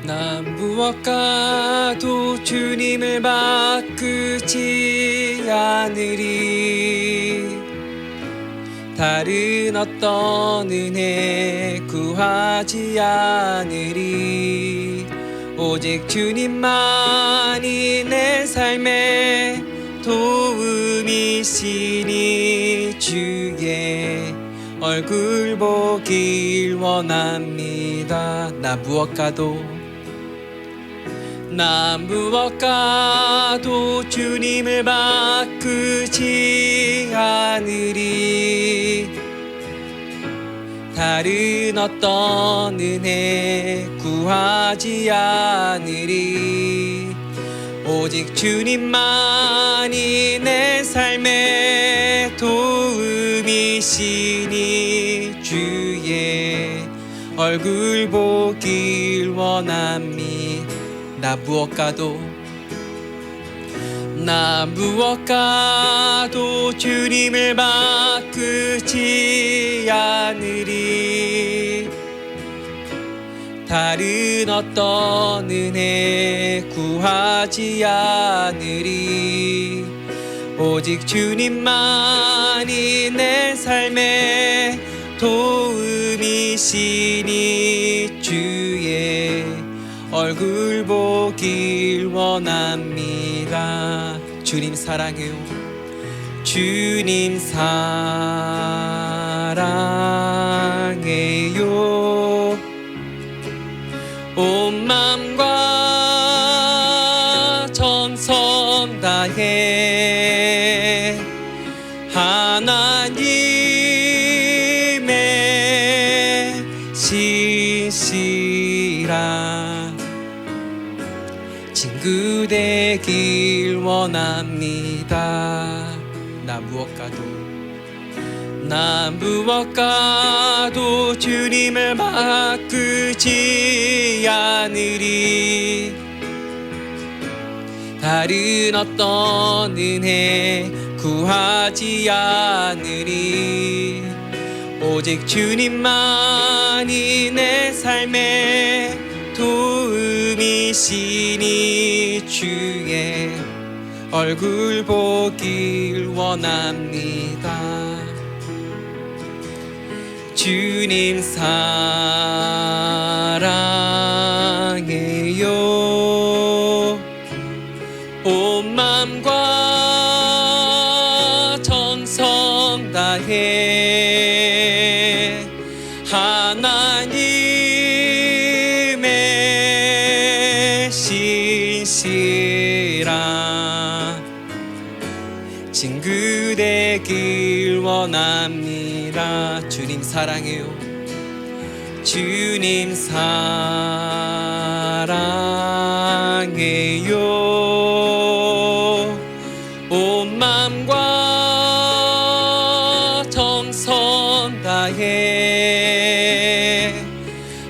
나 무엇과도 주님을 바꾸지 않으리. 다른 어떤 은혜 구하지 않으리. 오직 주님만이 내 삶의 도움이시니 주의 얼굴 보길 원합니다. 나 무엇과도 주님을 바꾸지 않으리. 다른 어떤 은혜 구하지 않으리. 오직 주님만이 내 삶의 도움이시니 주의 얼굴 보길 원합니다. 나 무엇과도 주님을 바꾸지 않으리. 다른 어떤 은혜 구하지 않으리. 오직 주님만이 내 삶의 도움이시니 주의 얼굴 보길 원합니다. 주님 사랑해요. 주님 사랑해요. 온 맘과 정성 다해 하나님의 신실한 친구 되길 원합니다. 나 무엇과도 주님을 바꾸지 않으리. 다른 어떤 은혜 구하지 않으리. 오직 주님만이 내 삶의 도움이시니 주의 얼굴 보길 원합니다. 주님 사랑해요. 온 맘과 정성 다해 하나님의 신실한 친구 되길 원합니다. 주님 사랑해요. 주님 사랑해요. 온 맘과 정성 다해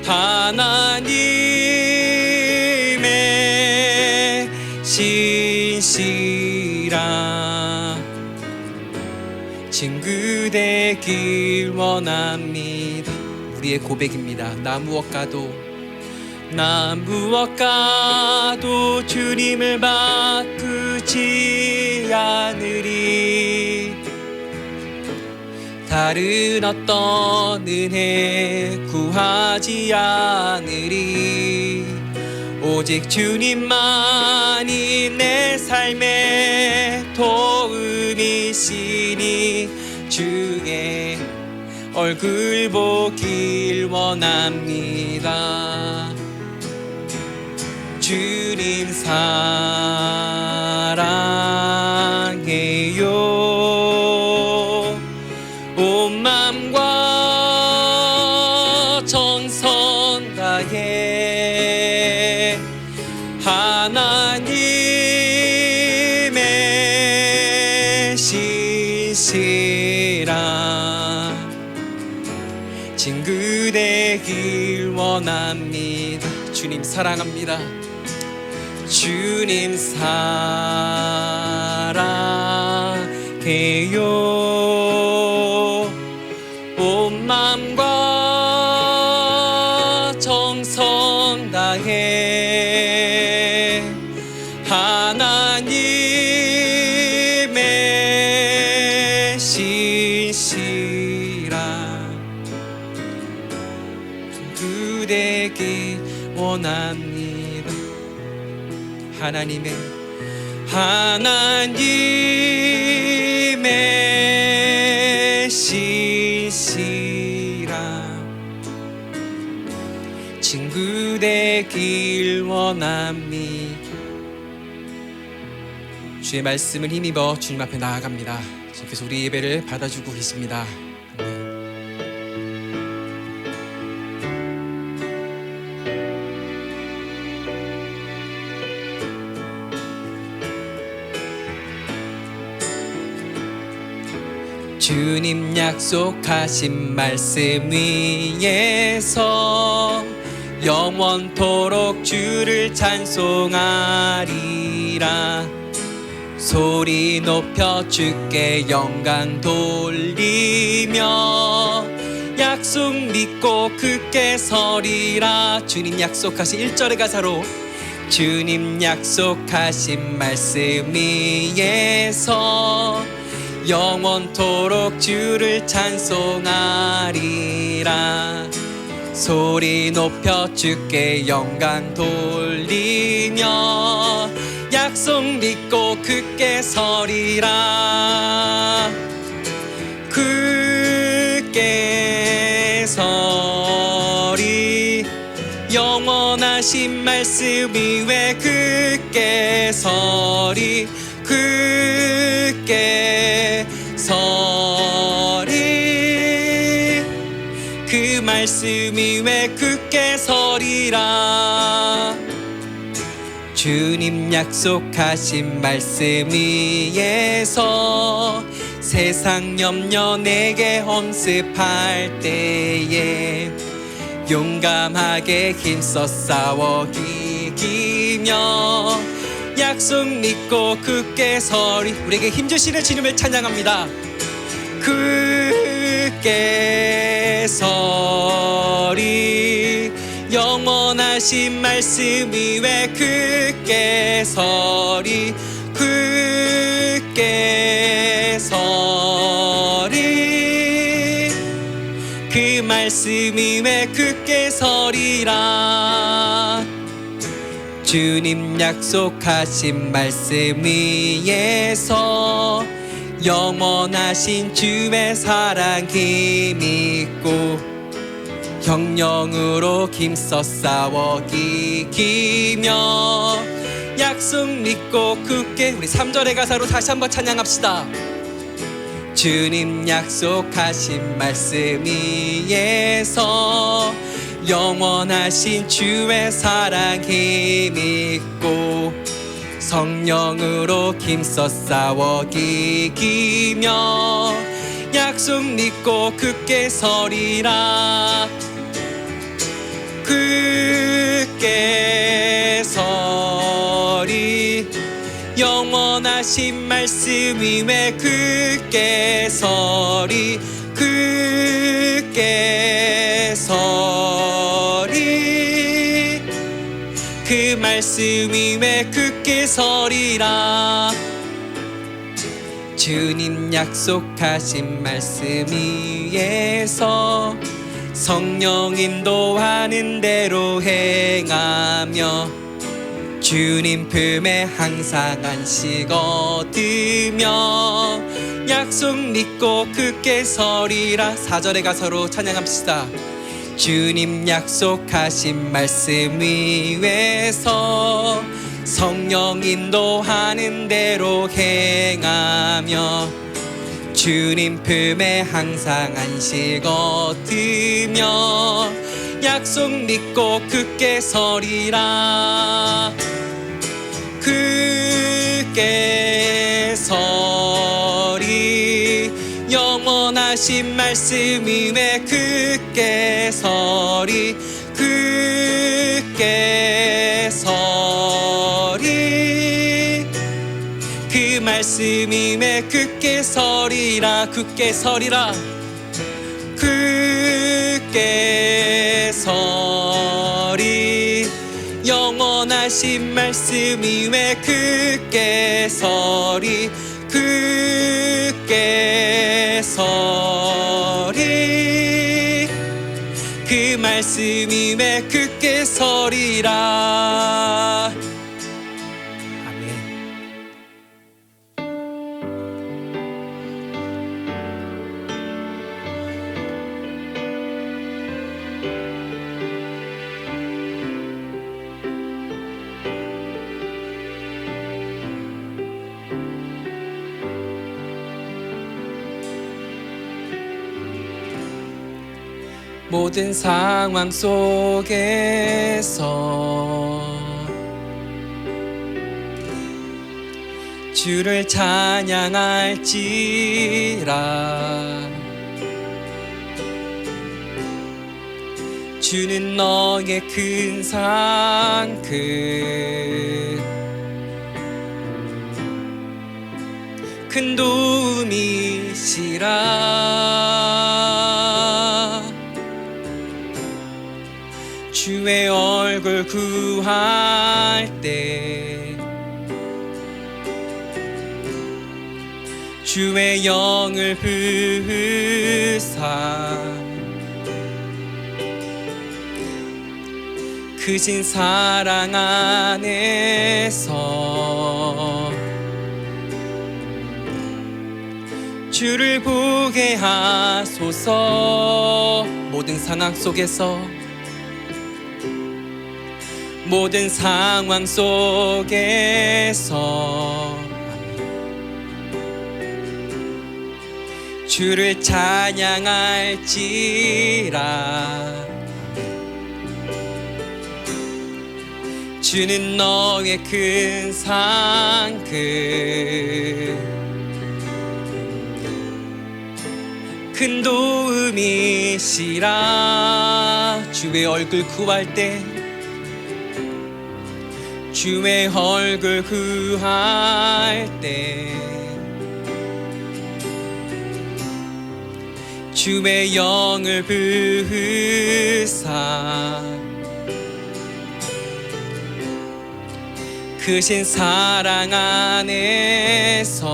하나님의 신실한 친구 되길 원합니다. 우리의 고백입니다. 나 무엇과도 주님을 바꾸지 않으리. 다른 어떤 은혜 구하지 않으리. 오직 주님만이 내 삶의 도움이시니 주의 얼굴 보길 원합니다. 주님 사랑해요. 온 맘과 정성 다해 하나님의 신실한 친구 되길 원합니다. 주님 사랑합니다. 주님 사랑해요. 온 맘과 정성 다해 하나님의 신실한 그대기 원합니다. 하나님의 신실한 친구 되길 원합니다. 주의 말씀을 힘입어 주님 앞에 나아갑니다. 주께서 우리 예배를 받아주고 계십니다. 주님 약속하신 말씀 위에서 영원토록 주를 찬송하리라. 소리 높여 주께 영광 돌리며 약속 믿고 굳게 서리라. 주님 약속하신 1절의 가사로 주님 약속하신 말씀 위에서 영원토록 주를 찬송하리라. 소리 높여 주께 영광 돌리며 약속 믿고 굳게 서리라. 굳게 서리 영원하신 말씀 위에 굳게 서리. 굳게 서리 그 말씀 위에 굳게 서리라. 주님 약속하신 말씀 위에서 세상 염려 내게 엄습할 때에 용감하게 힘써 싸워 이기며 약속 믿고 굳게 서리. 우리에게 힘주시는 주님을 찬양합니다. 굳게 서리 영원하신 말씀 위에 굳게 서리. 굳게 서리 그 말씀 위에 굳게 서리라. 주님 약속하신 말씀 위에서 영원하신 주의 사랑 힘있고 경영으로 힘써 싸워 이기며 약속 믿고 굳게. 우리 3절의 가사로 다시 한번 찬양합시다. 주님 약속하신 말씀 위에서 영원하신 주의 사랑 힘있고 성령으로 힘써 싸워 이기며 약속 믿고 굳게 서리라. 굳게 서리 영원하신 말씀 위에 굳게 서리. 굳게 서리 그 말씀 위에 굳게 서리라. 주님 약속하신 말씀 위에서 성령 인도하는 대로 행하며 주님 품에 항상 안식 얻으며 약속 믿고 굳게 서리라. 4절의 가사로 찬양합시다. 주님 약속하신 말씀 위에서 성령 인도하는 대로 행하며 주님 품에 항상 안식 얻으며 약속 믿고 굳게 서리라. 굳게 서리 영원하신 말씀 위에 굳게 서리. 굳게 서리 그 말씀 위에 굳게 서리라. 굳게 서리라. 굳게 서리 하신 말씀이 왜 굳게 서리 굳게 서리 그 말씀이 왜 굳게 서리라. 아멘. 모든 상황 속에서 주를 찬양할지라. 주는 너의 큰 산 큰 도움이시라. 주의 얼굴 구할 때 주의 영을 부으사 크신 사랑 안에서 주를 보게 하소서. 모든 상황 속에서 모든 상황 속에서 주를 찬양할지라. 주는 너의 큰 산 큰 도움이시라. 주의 얼굴 구할 때 주의 얼굴 구할 때 주의 영을 부으사 크신 사랑 안에서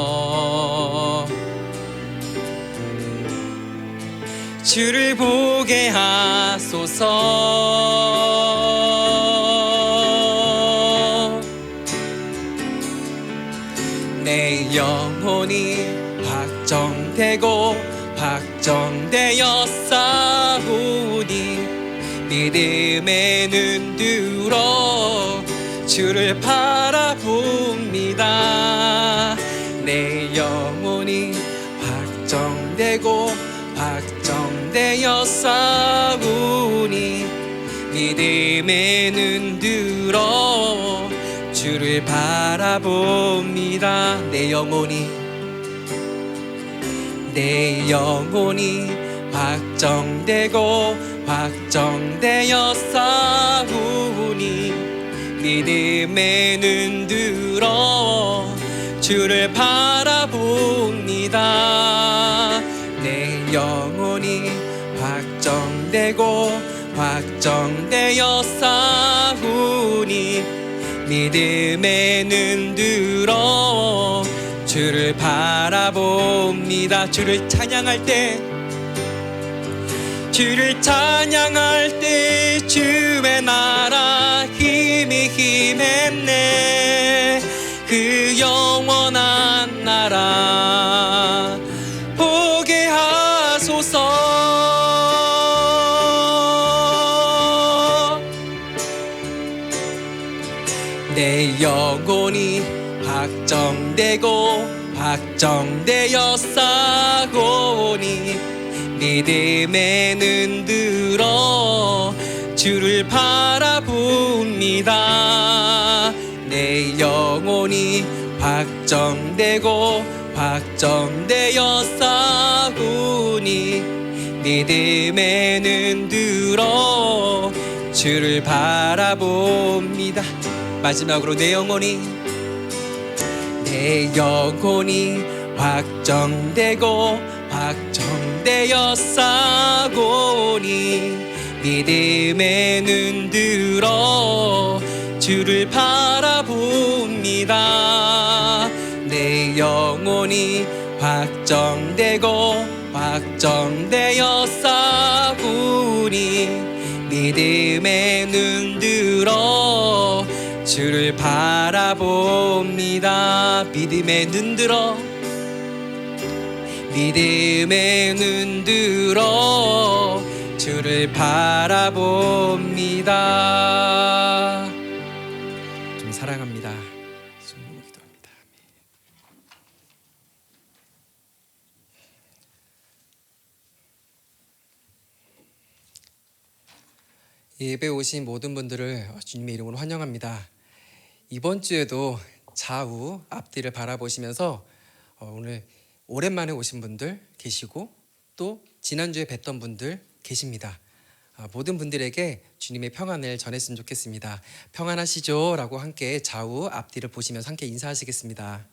주를 보게 하소서. 내 영혼이 확정되고 확정되어 싸우니 믿음의 눈 들어 주를 바라봅니다. 내 영혼이 확정되고 확정되어 싸우니 믿음의 눈 들어 주를 바라봅니다. 내 영혼이 확정되고 확정되어 싸우니 믿음의 눈 들어 주를 바라봅니다. 내 영혼이 확정되고 확정되어 싸우니 믿음의 눈 들어 주를 바라봅니다. 주를 찬양할 때 주의 나라 힘이 힘했네. 그 영원한 나라 보게 하소서. 내 영혼이 확정되고 확정되어 싸우니 믿음의 눈 들어 주를 바라봅니다. 내 영혼이 확정되고 확정되어 싸우니 믿음의 눈 들어 주를 바라봅니다. 마지막으로 내 영혼이 확정되고 확정되어 싸우니 믿음의 눈 들어 주를 바라봅니다. 내 영혼이 확정되어 싸우니 믿음의 눈 들어 주를 바라봅니다. 믿음의 눈 들어 주를 바라봅니다. 좀 사랑합니다. 손으로 기도합니다. 예배 오신 모든 분들을 주님의 이름으로 환영합니다. 이번 주에도 좌우 앞뒤를 바라보시면서 오늘 오랜만에 오신 분들 계시고 또 지난주에 뵀던 분들 계십니다. 모든 분들에게 주님의 평안을 전했으면 좋겠습니다. 평안하시죠? 라고 함께 좌우 앞뒤를 보시면서 함께 인사하시겠습니다.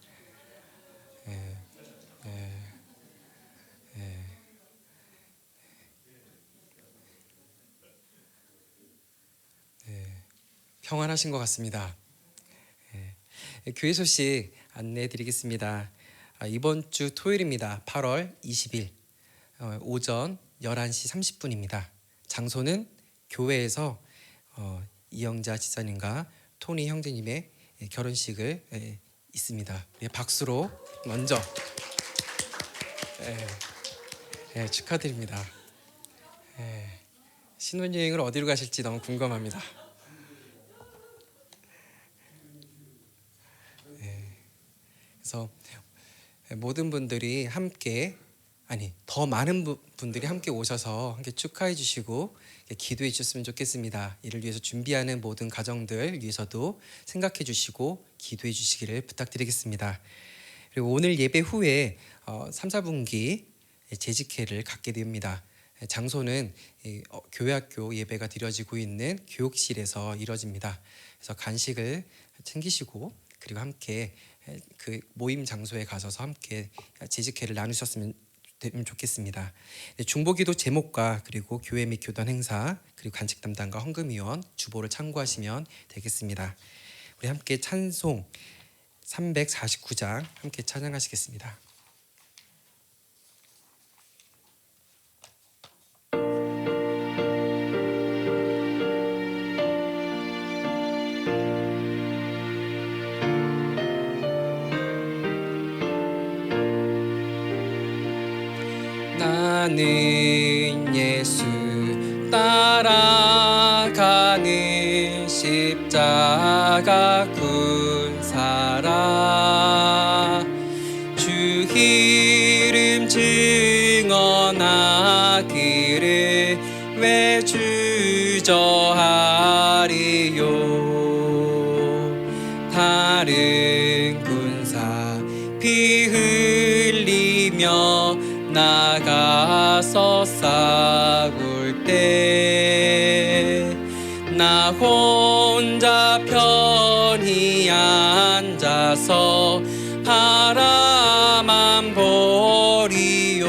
평안하신 것 같습니다. 교회 소식 안내해 드리겠습니다. 이번 주 토요일입니다. 8월 20일 오전 11시 30분입니다. 장소는 교회에서 이영자 지사님과 토니 형제님의 결혼식을 있습니다. 박수로 먼저 축하드립니다. 신혼여행을 어디로 가실지 너무 궁금합니다. 그래서 모든 분들이 함께 더 많은 분들이 함께 오셔서 함께 축하해 주시고 기도해 주셨으면 좋겠습니다. 이를 위해서 준비하는 모든 가정들 위해서도 생각해 주시고 기도해 주시기를 부탁드리겠습니다. 그리고 오늘 예배 후에 3, 4분기 재직회를 갖게 됩니다. 장소는 교회학교 예배가 드려지고 있는 교육실에서 이뤄집니다. 그래서 간식을 챙기시고 그리고 함께 그 모임 장소에 가셔서 함께 재직회를 나누셨으면 좋겠습니다. 중보기도 제목과 그리고 교회 및 교단 행사 그리고 간식 담당과 헌금위원 주보를 참고하시면 되겠습니다. 우리 함께 찬송 349장 함께 찬양하시겠습니다. 나는 예수 따라가는 십자가 군사라 주 이름 증언하기를 왜 주저하리요 다른 군사 피 흘리며 나가서 싸울 때 나 혼자 편히 앉아서 바라만 보리요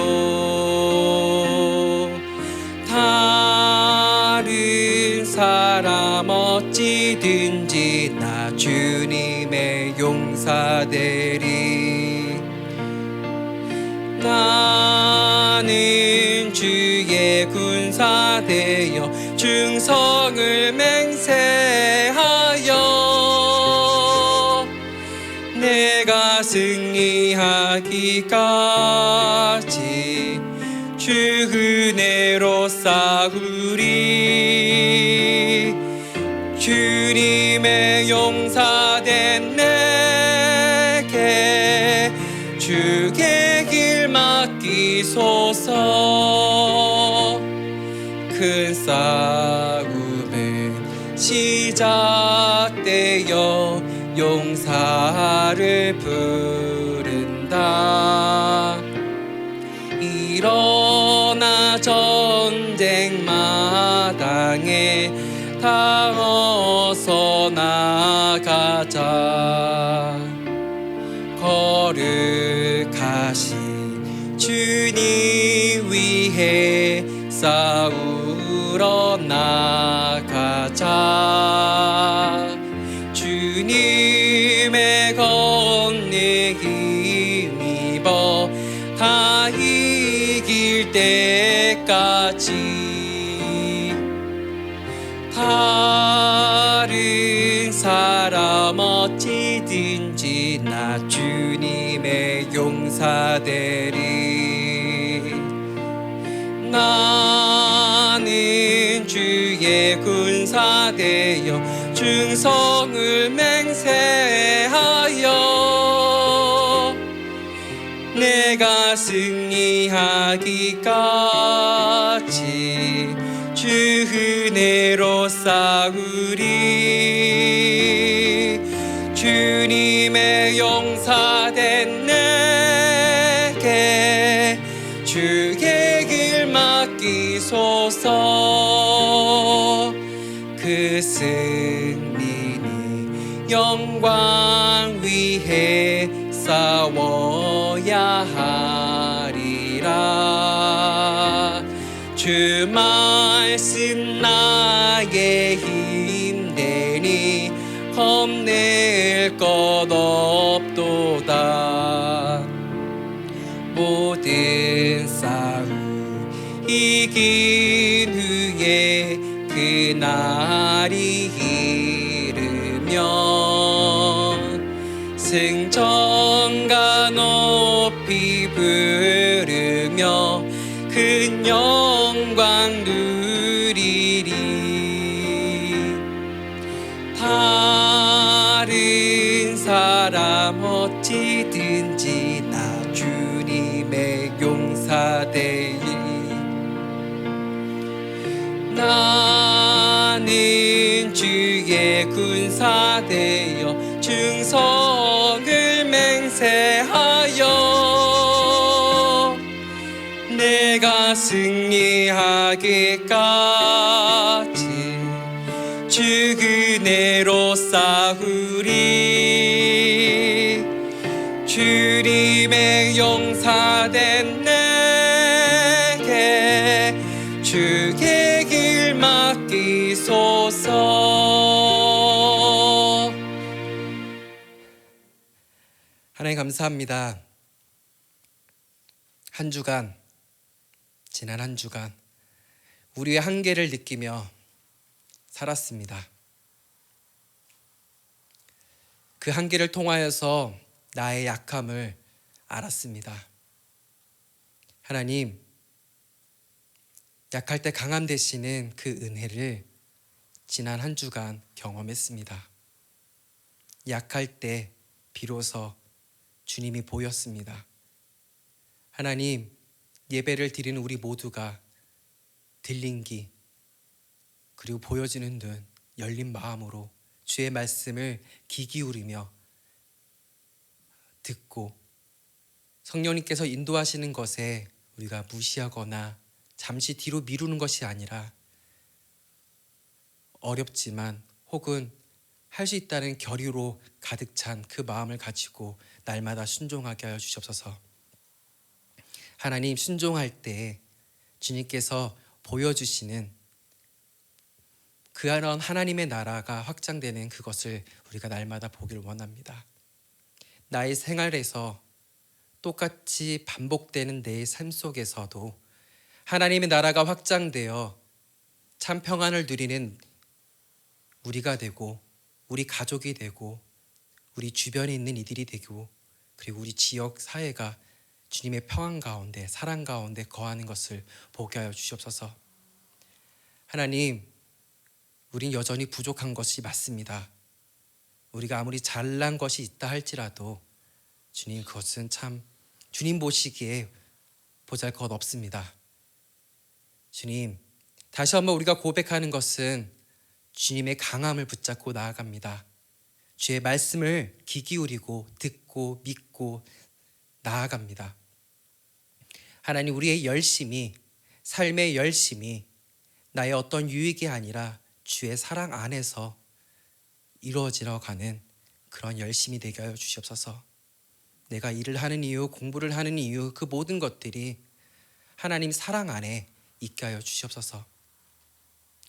다른 사람 어찌든지 나 주님의 용사되리 나는 주의 군사 되어 충성을 맹세하여 내가 승리하기까지 주 은혜로 싸우리 주님의 용사된 내게 주의 길 맡기소서 큰 싸움은 시작되어 용사를 부른다 일어나 전쟁 마당에 다 어서 나가자 거룩하신 주님 위해 싸우러 나가자 사람 어찌든지 나 주님의 용사되리. 나는 주의 군사 되어 충성을 맹세하여 내가 승리하기까지 주 은혜로 싸우리. 주님의 용사된 내게 주의 길 맡기소서. 그 승리는 영광 위에 싸워야 하리라. 주 말씀 나의 힘되니 겁낼 것 없도다. 모든 싸움 이긴 후에 그날이 이르면 승천가 높이 부르며 큰 영광 누리리. 다른 사람 어찌든지 나 주님의 용사되리. 나는 주의 군사 되어 충성을 맹세하여 내가 승리하기까지 주 은혜로 싸우리. 주님의 용사된 내게 주의 길 맡기소서. 하나님 감사합니다. 지난 한 주간 우리의 한계를 느끼며 살았습니다. 그 한계를 통하여서 나의 약함을 알았습니다. 하나님, 약할 때 강함 되시는 그 은혜를 지난 한 주간 경험했습니다. 약할 때 비로소 주님이 보였습니다. 하나님, 예배를 드리는 우리 모두가 들린 귀 그리고 보여지는 눈 열린 마음으로 주의 말씀을 귀 기울이며 듣고 성령님께서 인도하시는 것에 우리가 무시하거나 잠시 뒤로 미루는 것이 아니라 어렵지만 혹은 할 수 있다는 결의로 가득 찬 그 마음을 가지고 날마다 순종하게 하여 주시옵소서. 하나님, 순종할 때 주님께서 보여주시는 그런 하나님의 나라가 확장되는 그것을 우리가 날마다 보기를 원합니다. 나의 생활에서 똑같이 반복되는 내 삶 속에서도 하나님의 나라가 확장되어 참 평안을 누리는 우리가 되고 우리 가족이 되고 우리 주변에 있는 이들이 되고 그리고 우리 지역 사회가 주님의 평안 가운데 사랑 가운데 거하는 것을 보게 하여 주시옵소서. 하나님, 우린 여전히 부족한 것이 맞습니다. 우리가 아무리 잘난 것이 있다 할지라도 주님, 그것은 참 주님 보시기에 보잘것 없습니다. 주님, 다시 한번 우리가 고백하는 것은 주님의 강함을 붙잡고 나아갑니다. 주의 말씀을 귀 기울이고 듣고 믿고 나아갑니다. 하나님, 우리의 열심이, 삶의 열심이 나의 어떤 유익이 아니라 주의 사랑 안에서 이루어지러 가는 그런 열심이 되게 하여 주시옵소서. 내가 일을 하는 이유, 공부를 하는 이유, 그 모든 것들이 하나님 사랑 안에 있게 하여 주시옵소서.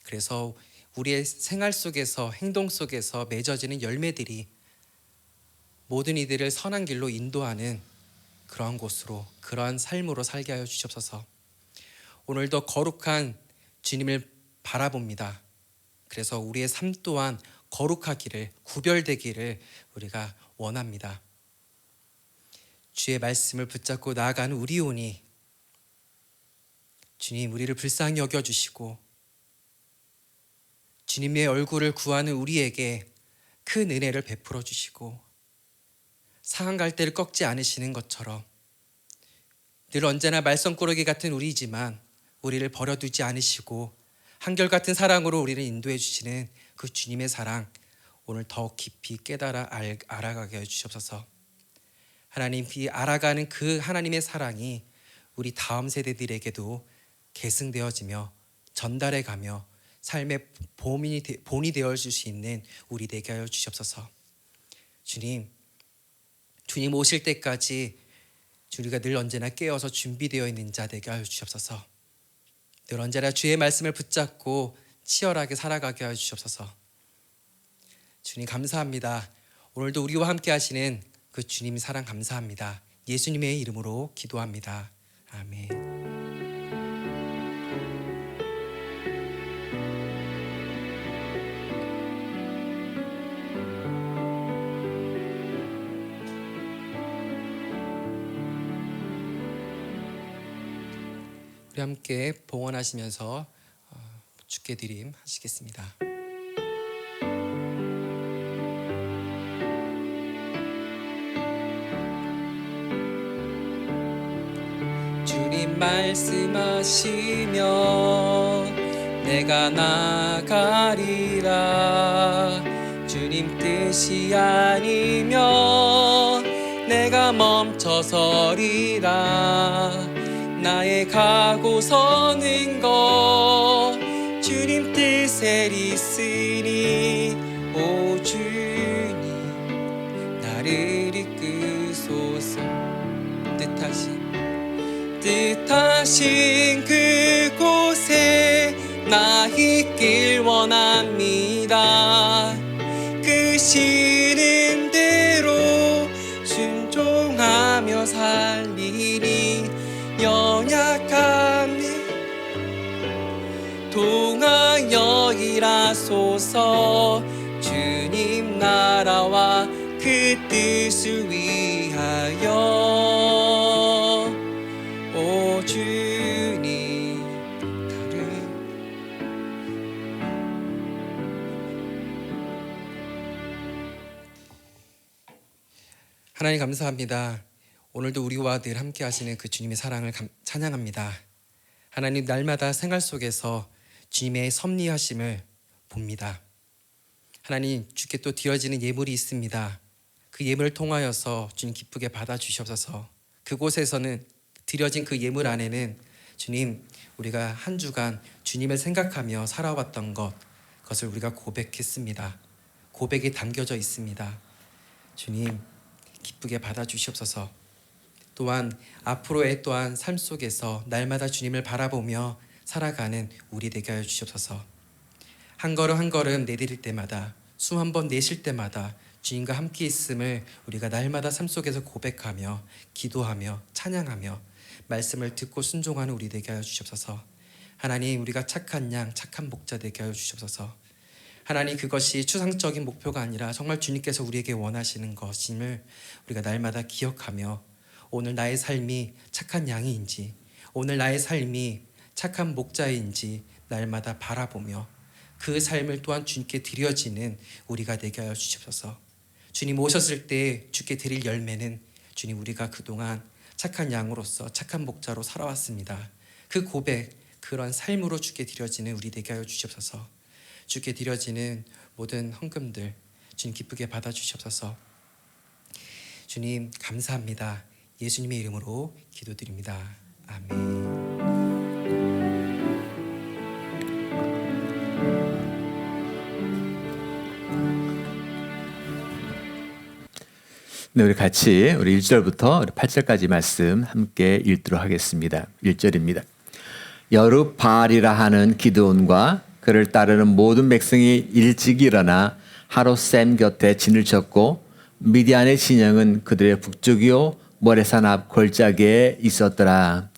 그래서 우리의 생활 속에서, 행동 속에서 맺어지는 열매들이 모든 이들을 선한 길로 인도하는 그러한 곳으로, 그러한 삶으로 살게 하여 주시옵소서. 오늘도 거룩한 주님을 바라봅니다. 그래서 우리의 삶 또한 거룩하기를, 구별되기를 우리가 원합니다. 주의 말씀을 붙잡고 나아가는 우리오니 주님, 우리를 불쌍히 여겨주시고 주님의 얼굴을 구하는 우리에게 큰 은혜를 베풀어 주시고 상한 갈대를 꺾지 않으시는 것처럼 늘 언제나 말썽꾸러기 같은 우리지만 우리를 버려두지 않으시고 한결같은 사랑으로 우리를 인도해 주시는 그 주님의 사랑, 오늘 더 깊이 깨달아 알아가게 해주시옵소서. 하나님, 알아가는 그 하나님의 사랑이 우리 다음 세대들에게도 계승되어지며 전달해가며 삶의 본이 되어줄 수 있는 우리 되게 하여 주시옵소서. 주님 오실 때까지 우리가 늘 언제나 깨어서 준비되어 있는 자 되게 하여 주시옵소서. 늘 언제나 주의 말씀을 붙잡고 치열하게 살아가게 하여 주시옵소서. 주님 감사합니다. 오늘도 우리와 함께 하시는 그 주님 사랑 감사합니다. 예수님의 이름으로 기도합니다. 아멘. 우리 함께 봉헌하시면서 주께 드림 하시겠습니다. 주님 말씀하시면 내가 나가리라. 주님 뜻이 아니면 내가 멈춰서리라. 나의 가고 서는 것 주님 뜻에 있으니 오 주님 나를 이끄소서. 뜻하신 그곳에 나 있길 원합니다. 그 시는 대로 순종하며 살리니 연약한 동하여 일하소서. 주님 나라와 그 뜻을 위하여 오 주님 나를 하나님 감사합니다. 오늘도 우리와 늘 함께 하시는 그 주님의 사랑을 찬양합니다. 하나님, 날마다 생활 속에서 주님의 섭리하심을 봅니다. 하나님, 주께 또 드려지는 예물이 있습니다. 그 예물을 통하여서 주님 기쁘게 받아주시옵소서. 그곳에서는 드려진 그 예물 안에는 주님, 우리가 한 주간 주님을 생각하며 살아왔던 그것을 우리가 고백했습니다. 고백이 담겨져 있습니다. 주님, 기쁘게 받아주시옵소서. 또한 앞으로의 또한 삶 속에서 날마다 주님을 바라보며 살아가는 우리 되게 하여 주시옵소서. 한 걸음 한 걸음 내디딜 때마다, 숨 한 번 내쉴 때마다 주님과 함께 있음을 우리가 날마다 삶 속에서 고백하며 기도하며 찬양하며 말씀을 듣고 순종하는 우리 되게 하여 주시옵소서. 하나님, 우리가 착한 양, 착한 목자 되게 하여 주시옵소서. 하나님, 그것이 추상적인 목표가 아니라 정말 주님께서 우리에게 원하시는 것임을 우리가 날마다 기억하며 오늘 나의 삶이 착한 양이인지, 오늘 나의 삶이 착한 목자인지 날마다 바라보며 그 삶을 또한 주님께 드려지는 우리가 되게 하여 주시옵소서. 주님 오셨을 때 주께 드릴 열매는 주님, 우리가 그동안 착한 양으로서 착한 목자로 살아왔습니다. 그 고백, 그런 삶으로 주께 드려지는 우리 되게 하여 주시옵소서. 주께 드려지는 모든 헌금들 주님 기쁘게 받아주시옵소서. 주님 감사합니다. 예수님의 이름으로 기도드립니다. 아멘. 네, 우리 같이 우리 1절부터 8절까지 말씀 함께 읽도록 하겠습니다. 1절입니다. 여룹바알이라 하는 기드온과 그를 따르는 모든 백성이 일찍 일어나 하루 셈 곁에 진을 쳤고 미디안의 진영은 그들의 북쪽이요 모레산 앞 골짜기에 있었더라.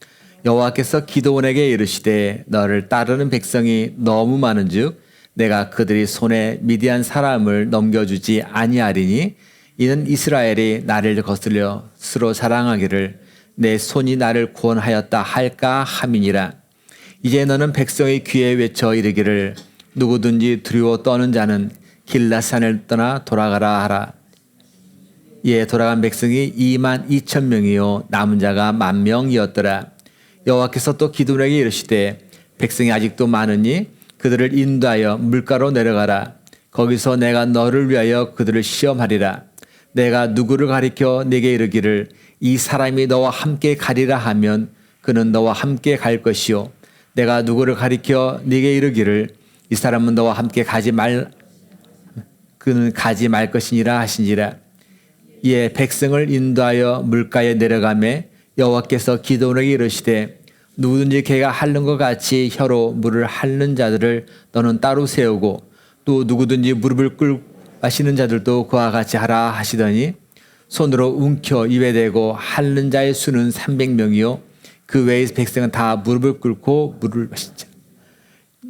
여호와께서 기드온에게 이르시되 너를 따르는 백성이 너무 많은즉 내가 그들이 손에 미디안 사람을 넘겨주지 아니하리니 이는 이스라엘이 나를 거슬려 스스로 자랑하기를 내 손이 나를 구원하였다 할까 함이니라. 이제 너는 백성의 귀에 외쳐 이르기를 누구든지 두려워 떠는 자는 길라산을 떠나 돌아가라 하라. 이에 돌아간 백성이 2만 2천 명이요 남은 자가 10,000명이었더라. 여호와께서 또 기드온에게 이르시되 백성이 아직도 많으니 그들을 인도하여 물가로 내려가라. 거기서 내가 너를 위하여 그들을 시험하리라. 내가 누구를 가리켜 내게 이르기를 이 사람이 너와 함께 가리라 하면 그는 너와 함께 갈 것이요 내가 누구를 가리켜 네게 이르기를 이 사람은 너와 함께 그는 가지 말 것이니라 하시니라. 이에 백성을 인도하여 물가에 내려가매 여호와께서 기드온에게 이르시되 누구든지 개가 핥는 것 같이 혀로 물을 핥는 자들을 너는 따로 세우고 또 누구든지 무릎을 꿇고 마시는 자들도 그와 같이 하라 하시더니 손으로 움켜 입에 대고 핥는 자의 수는 300명이요 그 외의 백성은 다 무릎을 꿇고 물을 마시자.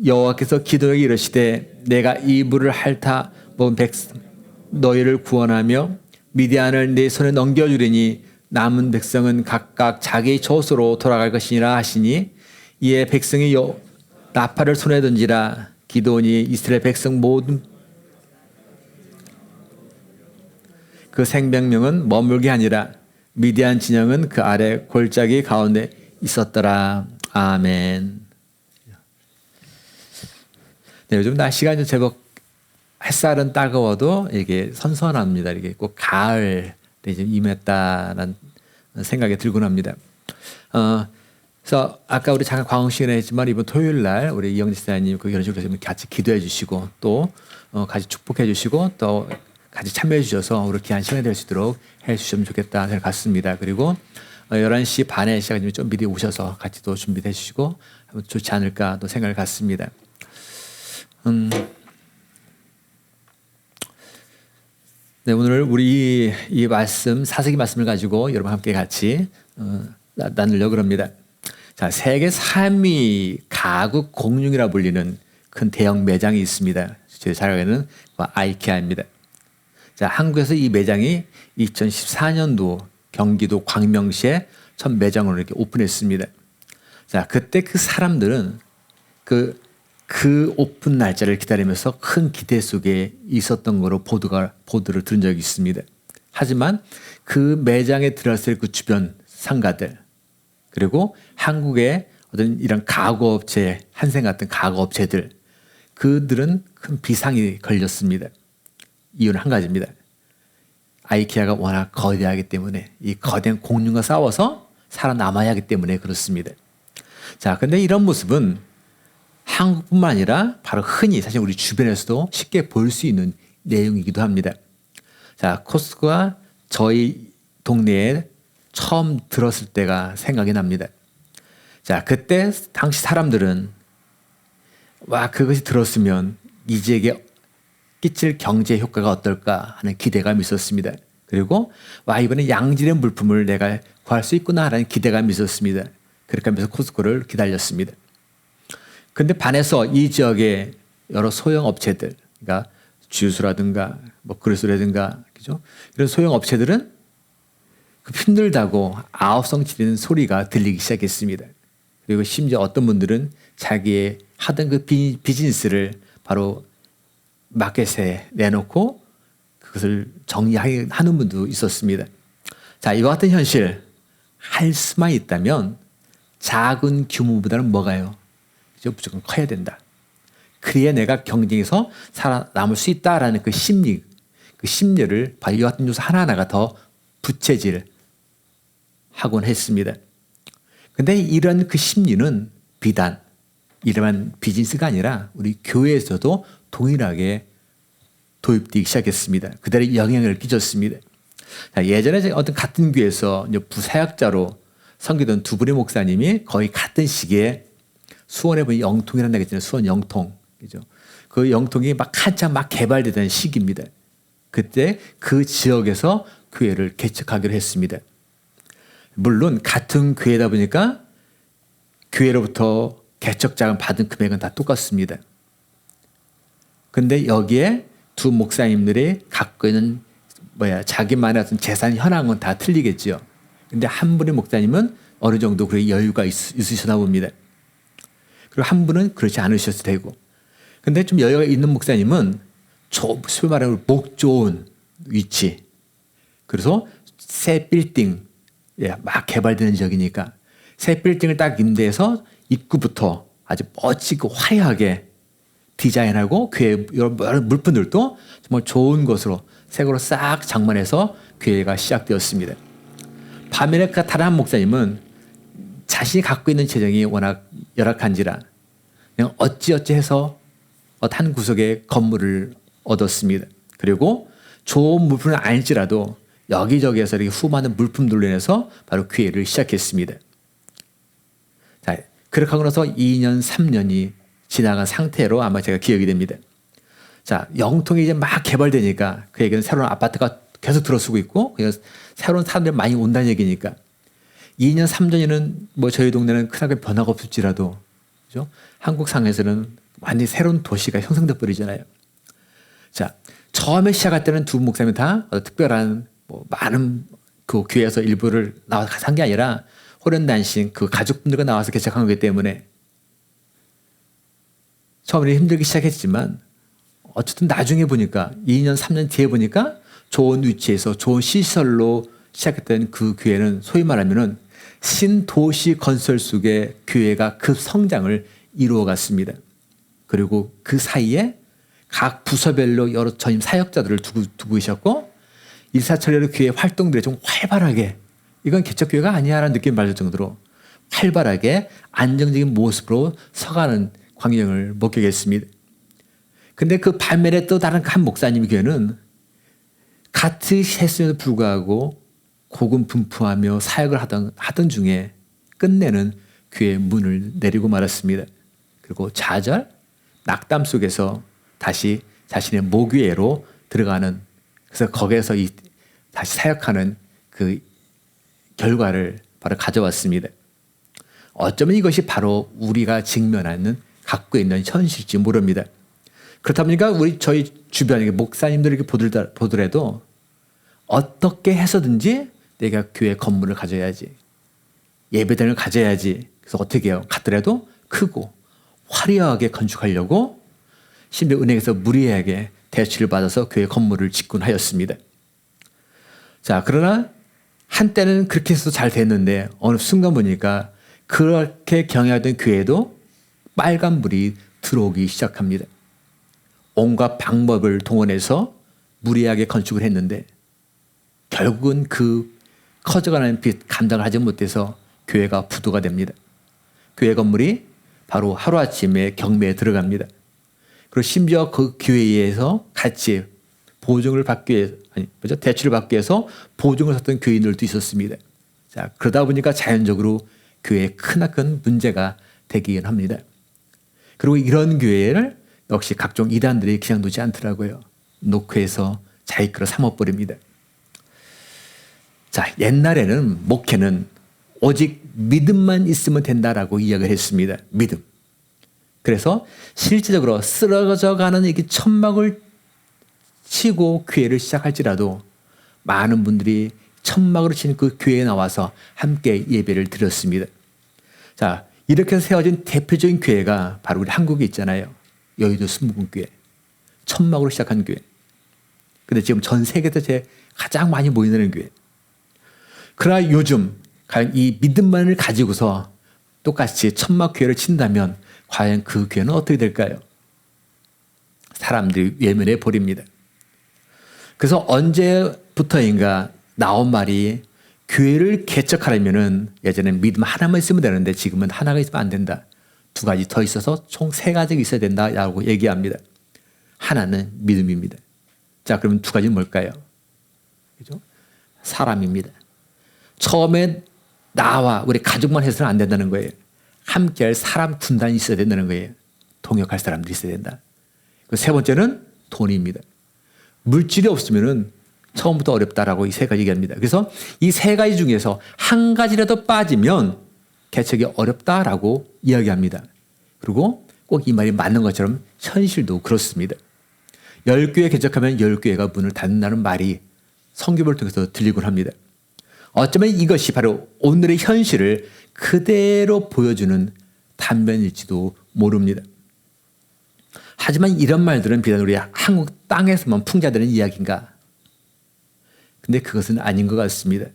여호와께서 기드온에게 이르시되 내가 이 물을 핥아 먹은 백성 너희를 구원하며 미디안을 내 손에 넘겨주리니 남은 백성은 각각 자기 조소로 돌아갈 것이니라 하시니 이에 백성이 나팔을 손에 던지라. 기드온이 이스라엘 백성 모든 그 생명명은 머물게 하니라. 미디안 진영은 그 아래 골짜기 가운데 있었더라. 아멘. 네, 요즘 날씨가 이제 제법 햇살은 따가워도 이게 선선합니다. 이게 꼭 가을에 좀 임했다는 생각이 들곤 합니다. 그래서 아까 우리 잠깐 광흥 시간에 했지만 이번 토요일 날 우리 이영지 사장님 그 결혼식에서 같이 기도해 주시고 또 같이 축복해 주시고 또 같이 참여해 주셔서 우리 귀한 시간이 될 수 있도록 해 주시면 좋겠다 생각 같습니다. 그리고 11시 반에 시간이면 좀 미리 오셔서 같이 또 준비해 주시고 하면 좋지 않을까 또 생각을 갖습니다. 네, 오늘 우리 이 말씀, 사사기 말씀을 가지고 여러분 함께 같이 나누려고 합니다. 자, 세계 3위 가구 공룡이라 불리는 큰 대형 매장이 있습니다. 제 자료에는 아이케아입니다. 자, 한국에서 이 매장이 2014년도 경기도 광명시에 첫 매장으로 이렇게 오픈했습니다. 자, 그때 그 사람들은 그 오픈 날짜를 기다리면서 큰 기대 속에 있었던 거로 보도를 들은 적이 있습니다. 하지만 그 매장에 들어왔을 그 주변 상가들 그리고 한국의 어떤 이런 가구업체, 한생 같은 가구업체들 그들은 큰 비상이 걸렸습니다. 이유는 한 가지입니다. 아이케아가 워낙 거대하기 때문에 이 거대한 공룡과 싸워서 살아남아야 하기 때문에 그렇습니다. 자, 근데 이런 모습은 한국뿐만 아니라 바로 흔히 사실 우리 주변에서도 쉽게 볼 수 있는 내용이기도 합니다. 자, 코스트코가 저희 동네에 처음 들었을 때가 생각이 납니다. 자, 그때 당시 사람들은 와, 그것이 들었으면 이 지역에 끼칠 경제 효과가 어떨까 하는 기대감이 있었습니다. 그리고 와, 이번에 양질의 물품을 내가 구할 수 있구나 하는 기대감이 있었습니다. 그렇게 하면서 코스트코를 기다렸습니다. 근데 반해서 이 지역의 여러 소형 업체들, 그러니까 주유소라든가 뭐 그릇소라든가 그죠? 이런 소형 업체들은 힘들다고 아우성 지르는 소리가 들리기 시작했습니다. 그리고 심지어 어떤 분들은 자기의 하던 그 비즈니스를 바로 마켓에 내놓고 그것을 정리하는 분도 있었습니다. 자, 이와 같은 현실 할 수만 있다면 작은 규모보다는 뭐가요? 무조건 커야 된다. 그래야 내가 경쟁에서 살아남을 수 있다라는 그 심리를 바로 이와 같은 요소 하나하나가 더 부채질 하곤 했습니다. 근데 이런 그 심리는 비단 이러한 비즈니스가 아니라 우리 교회에서도 동일하게 도입되기 시작했습니다. 그들의 영향을 끼쳤습니다. 자, 예전에 어떤 같은 교회에서 부사역자로 섬기던 두 분의 목사님이 거의 같은 시기에 수원에 보니 영통이라는 데가 있잖아요. 수원 영통. 그죠? 그 영통이 한참 개발되던 시기입니다. 그때 그 지역에서 교회를 개척하기로 했습니다. 물론 같은 교회다 보니까 교회로부터 개척 자금 받은 금액은 다 똑같습니다. 근데 여기에 두 목사님들이 갖고 있는 자기만의 어떤 재산 현황은 다 틀리겠죠. 근데 한 분의 목사님은 어느 정도 그런 여유가 있으셨나 봅니다. 그리고 한 분은 그렇지 않으셔도 되고. 근데 좀 여유가 있는 목사님은 소위 말하는 목 좋은 위치. 그래서 새 빌딩, 막 개발되는 지역이니까 새 빌딩을 딱 임대해서 입구부터 아주 멋지고 화려하게 디자인하고 교회 여러 물품들도 정말 좋은 것으로 새 거로 싹 장만해서 교회가 시작되었습니다. 반면에 그 다른 한 목사님은 자신이 갖고 있는 재정이 워낙 열악한지라 그냥 어찌어찌 해서 한 구석에 건물을 얻었습니다. 그리고 좋은 물품은 아닐지라도 여기저기에서 이렇게 수많은 물품들로 인해서 바로 교회를 시작했습니다. 자, 그렇게 하고 나서 2년, 3년이 지나간 상태로 아마 제가 기억이 됩니다. 자, 영통이 이제 막 개발되니까 그에게는 새로운 아파트가 계속 들어서고 있고 새로운 사람들이 많이 온다는 얘기니까 2년, 3년에는 뭐 저희 동네는 크게 변화가 없을지라도 그죠? 한국 상에서는 완전히 새로운 도시가 형성돼 버리잖아요. 자, 처음에 시작할 때는 두 목사님이 다 특별한 많은 그 교회에서 일부를 나와서 한 게 아니라 호련단신 그 가족분들과 나와서 개척한 거기 때문에 처음에는 힘들기 시작했지만 어쨌든 나중에 보니까 2년, 3년 뒤에 보니까 좋은 위치에서 좋은 시설로 시작했던 그 교회는 소위 말하면은 신도시 건설 속에 교회가 급 성장을 이루어갔습니다. 그리고 그 사이에 각 부서별로 여러 전임 사역자들을 두고 계셨고 일사천리로 교회 활동들이 좀 활발하게 이건 개척교회가 아니야라는 느낌이 받을 정도로 활발하게 안정적인 모습으로 서가는 광경을 목격했습니다. 근데 그 반면에 또 다른 한 목사님 교회는 같은 횟수에도 불구하고 고군분투하며 사역을 하던 중에 끝내는 교회의 문을 내리고 말았습니다. 그리고 좌절, 낙담 속에서 다시 자신의 모교회로 들어가는 그래서 거기에서 다시 사역하는 그 결과를 바로 가져왔습니다. 어쩌면 이것이 바로 우리가 직면하는 갖고 있는 현실일지 모릅니다. 그렇다 보니까 저희 주변에 목사님들 이렇게 보더라도 어떻게 해서든지 내가 교회 건물을 가져야지. 예배당을 가져야지. 그래서 어떻게 해요? 갔더라도 크고 화려하게 건축하려고 심지어 은행에서 무리하게 대출을 받아서 교회 건물을 짓곤 하였습니다. 자, 그러나 한때는 그렇게 해서 잘 됐는데 어느 순간 보니까 그렇게 경영하던 교회도 빨간불이 들어오기 시작합니다. 온갖 방법을 동원해서 무리하게 건축을 했는데 결국은 그 커져가는 빚 감당을 하지 못해서 교회가 부도가 됩니다. 교회 건물이 바로 하루아침에 경매에 들어갑니다. 그리고 심지어 그 교회에서 같이 보증을 받기 위해서, 대출을 받기 위해서 보증을 샀던 교인들도 있었습니다. 자, 그러다 보니까 자연적으로 교회에 크나큰 문제가 되긴 합니다. 그리고 이런 교회를 역시 각종 이단들이 그냥 두지 않더라고요. 노크해서 자기 거로 삼아버립니다. 자, 옛날에는 목회는 오직 믿음만 있으면 된다라고 이야기를 했습니다. 믿음. 그래서 실제적으로 쓰러져 가는 이게 천막을 치고 교회를 시작할지라도 많은 분들이 천막으로 치는 그 교회에 나와서 함께 예배를 드렸습니다. 자, 이렇게 세워진 대표적인 교회가 바로 우리 한국에 있잖아요. 여의도 순복음교회. 천막으로 시작한 교회. 근데 지금 전 세계에서 가장 많이 모이는 교회. 그러나 요즘 과연 이 믿음만을 가지고서 똑같이 천막 교회를 친다면 과연 그 교회는 어떻게 될까요? 사람들이 외면해 버립니다. 그래서 언제부터인가 나온 말이 교회를 개척하려면은 예전엔 믿음 하나만 있으면 되는데 지금은 하나가 있으면 안 된다. 두 가지 더 있어서 총 세 가지가 있어야 된다라고 얘기합니다. 하나는 믿음입니다. 자, 그러면 두 가지는 뭘까요? 그죠? 사람입니다. 처음에 나와 우리 가족만 해서는 안 된다는 거예요. 함께할 사람 군단이 있어야 된다는 거예요. 동역할 사람들이 있어야 된다. 세 번째는 돈입니다. 물질이 없으면은 처음부터 어렵다라고 이 세 가지 얘기합니다. 그래서 이 세 가지 중에서 한 가지라도 빠지면 개척이 어렵다라고 이야기합니다. 그리고 꼭 이 말이 맞는 것처럼 현실도 그렇습니다. 10교회 개척하면 10교회가 문을 닫는다는 말이 성경을 통해서 들리곤 합니다. 어쩌면 이것이 바로 오늘의 현실을 그대로 보여주는 단면일지도 모릅니다. 하지만 이런 말들은 비단 우리 한국 땅에서만 풍자되는 이야기인가? 근데 그것은 아닌 것 같습니다.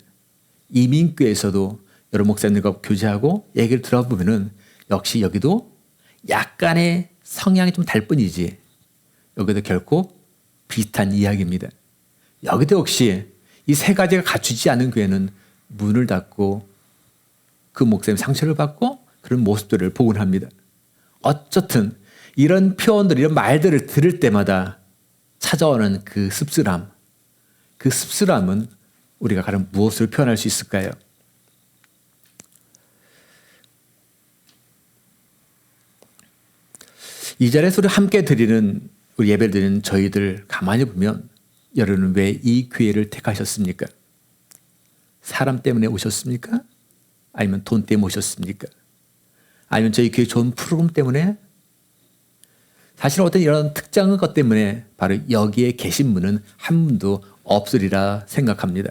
이민교에서도 여러 목사님들과 교제하고 얘기를 들어보면은 역시 여기도 약간의 성향이 좀 다를 뿐이지 여기도 결코 비슷한 이야기입니다. 여기도 역시 이 세 가지가 갖추지 않은 교회는 문을 닫고 그 목사님 상처를 받고 그런 모습들을 보곤 합니다. 어쨌든 이런 표현들, 이런 말들을 들을 때마다 찾아오는 그 씁쓸함, 그 씁쓸함은 우리가 가령 무엇을 표현할 수 있을까요? 이 자리에서 우리 함께 드리는 우리 예배를 드리는 저희들 가만히 보면 여러분은 왜 이 교회를 택하셨습니까? 사람 때문에 오셨습니까? 아니면 돈 때문에 오셨습니까? 아니면 저희 교회 좋은 프로그램 때문에? 사실 어떤 이런 특정한 것 때문에 바로 여기에 계신 분은 한 분도 없으리라 생각합니다.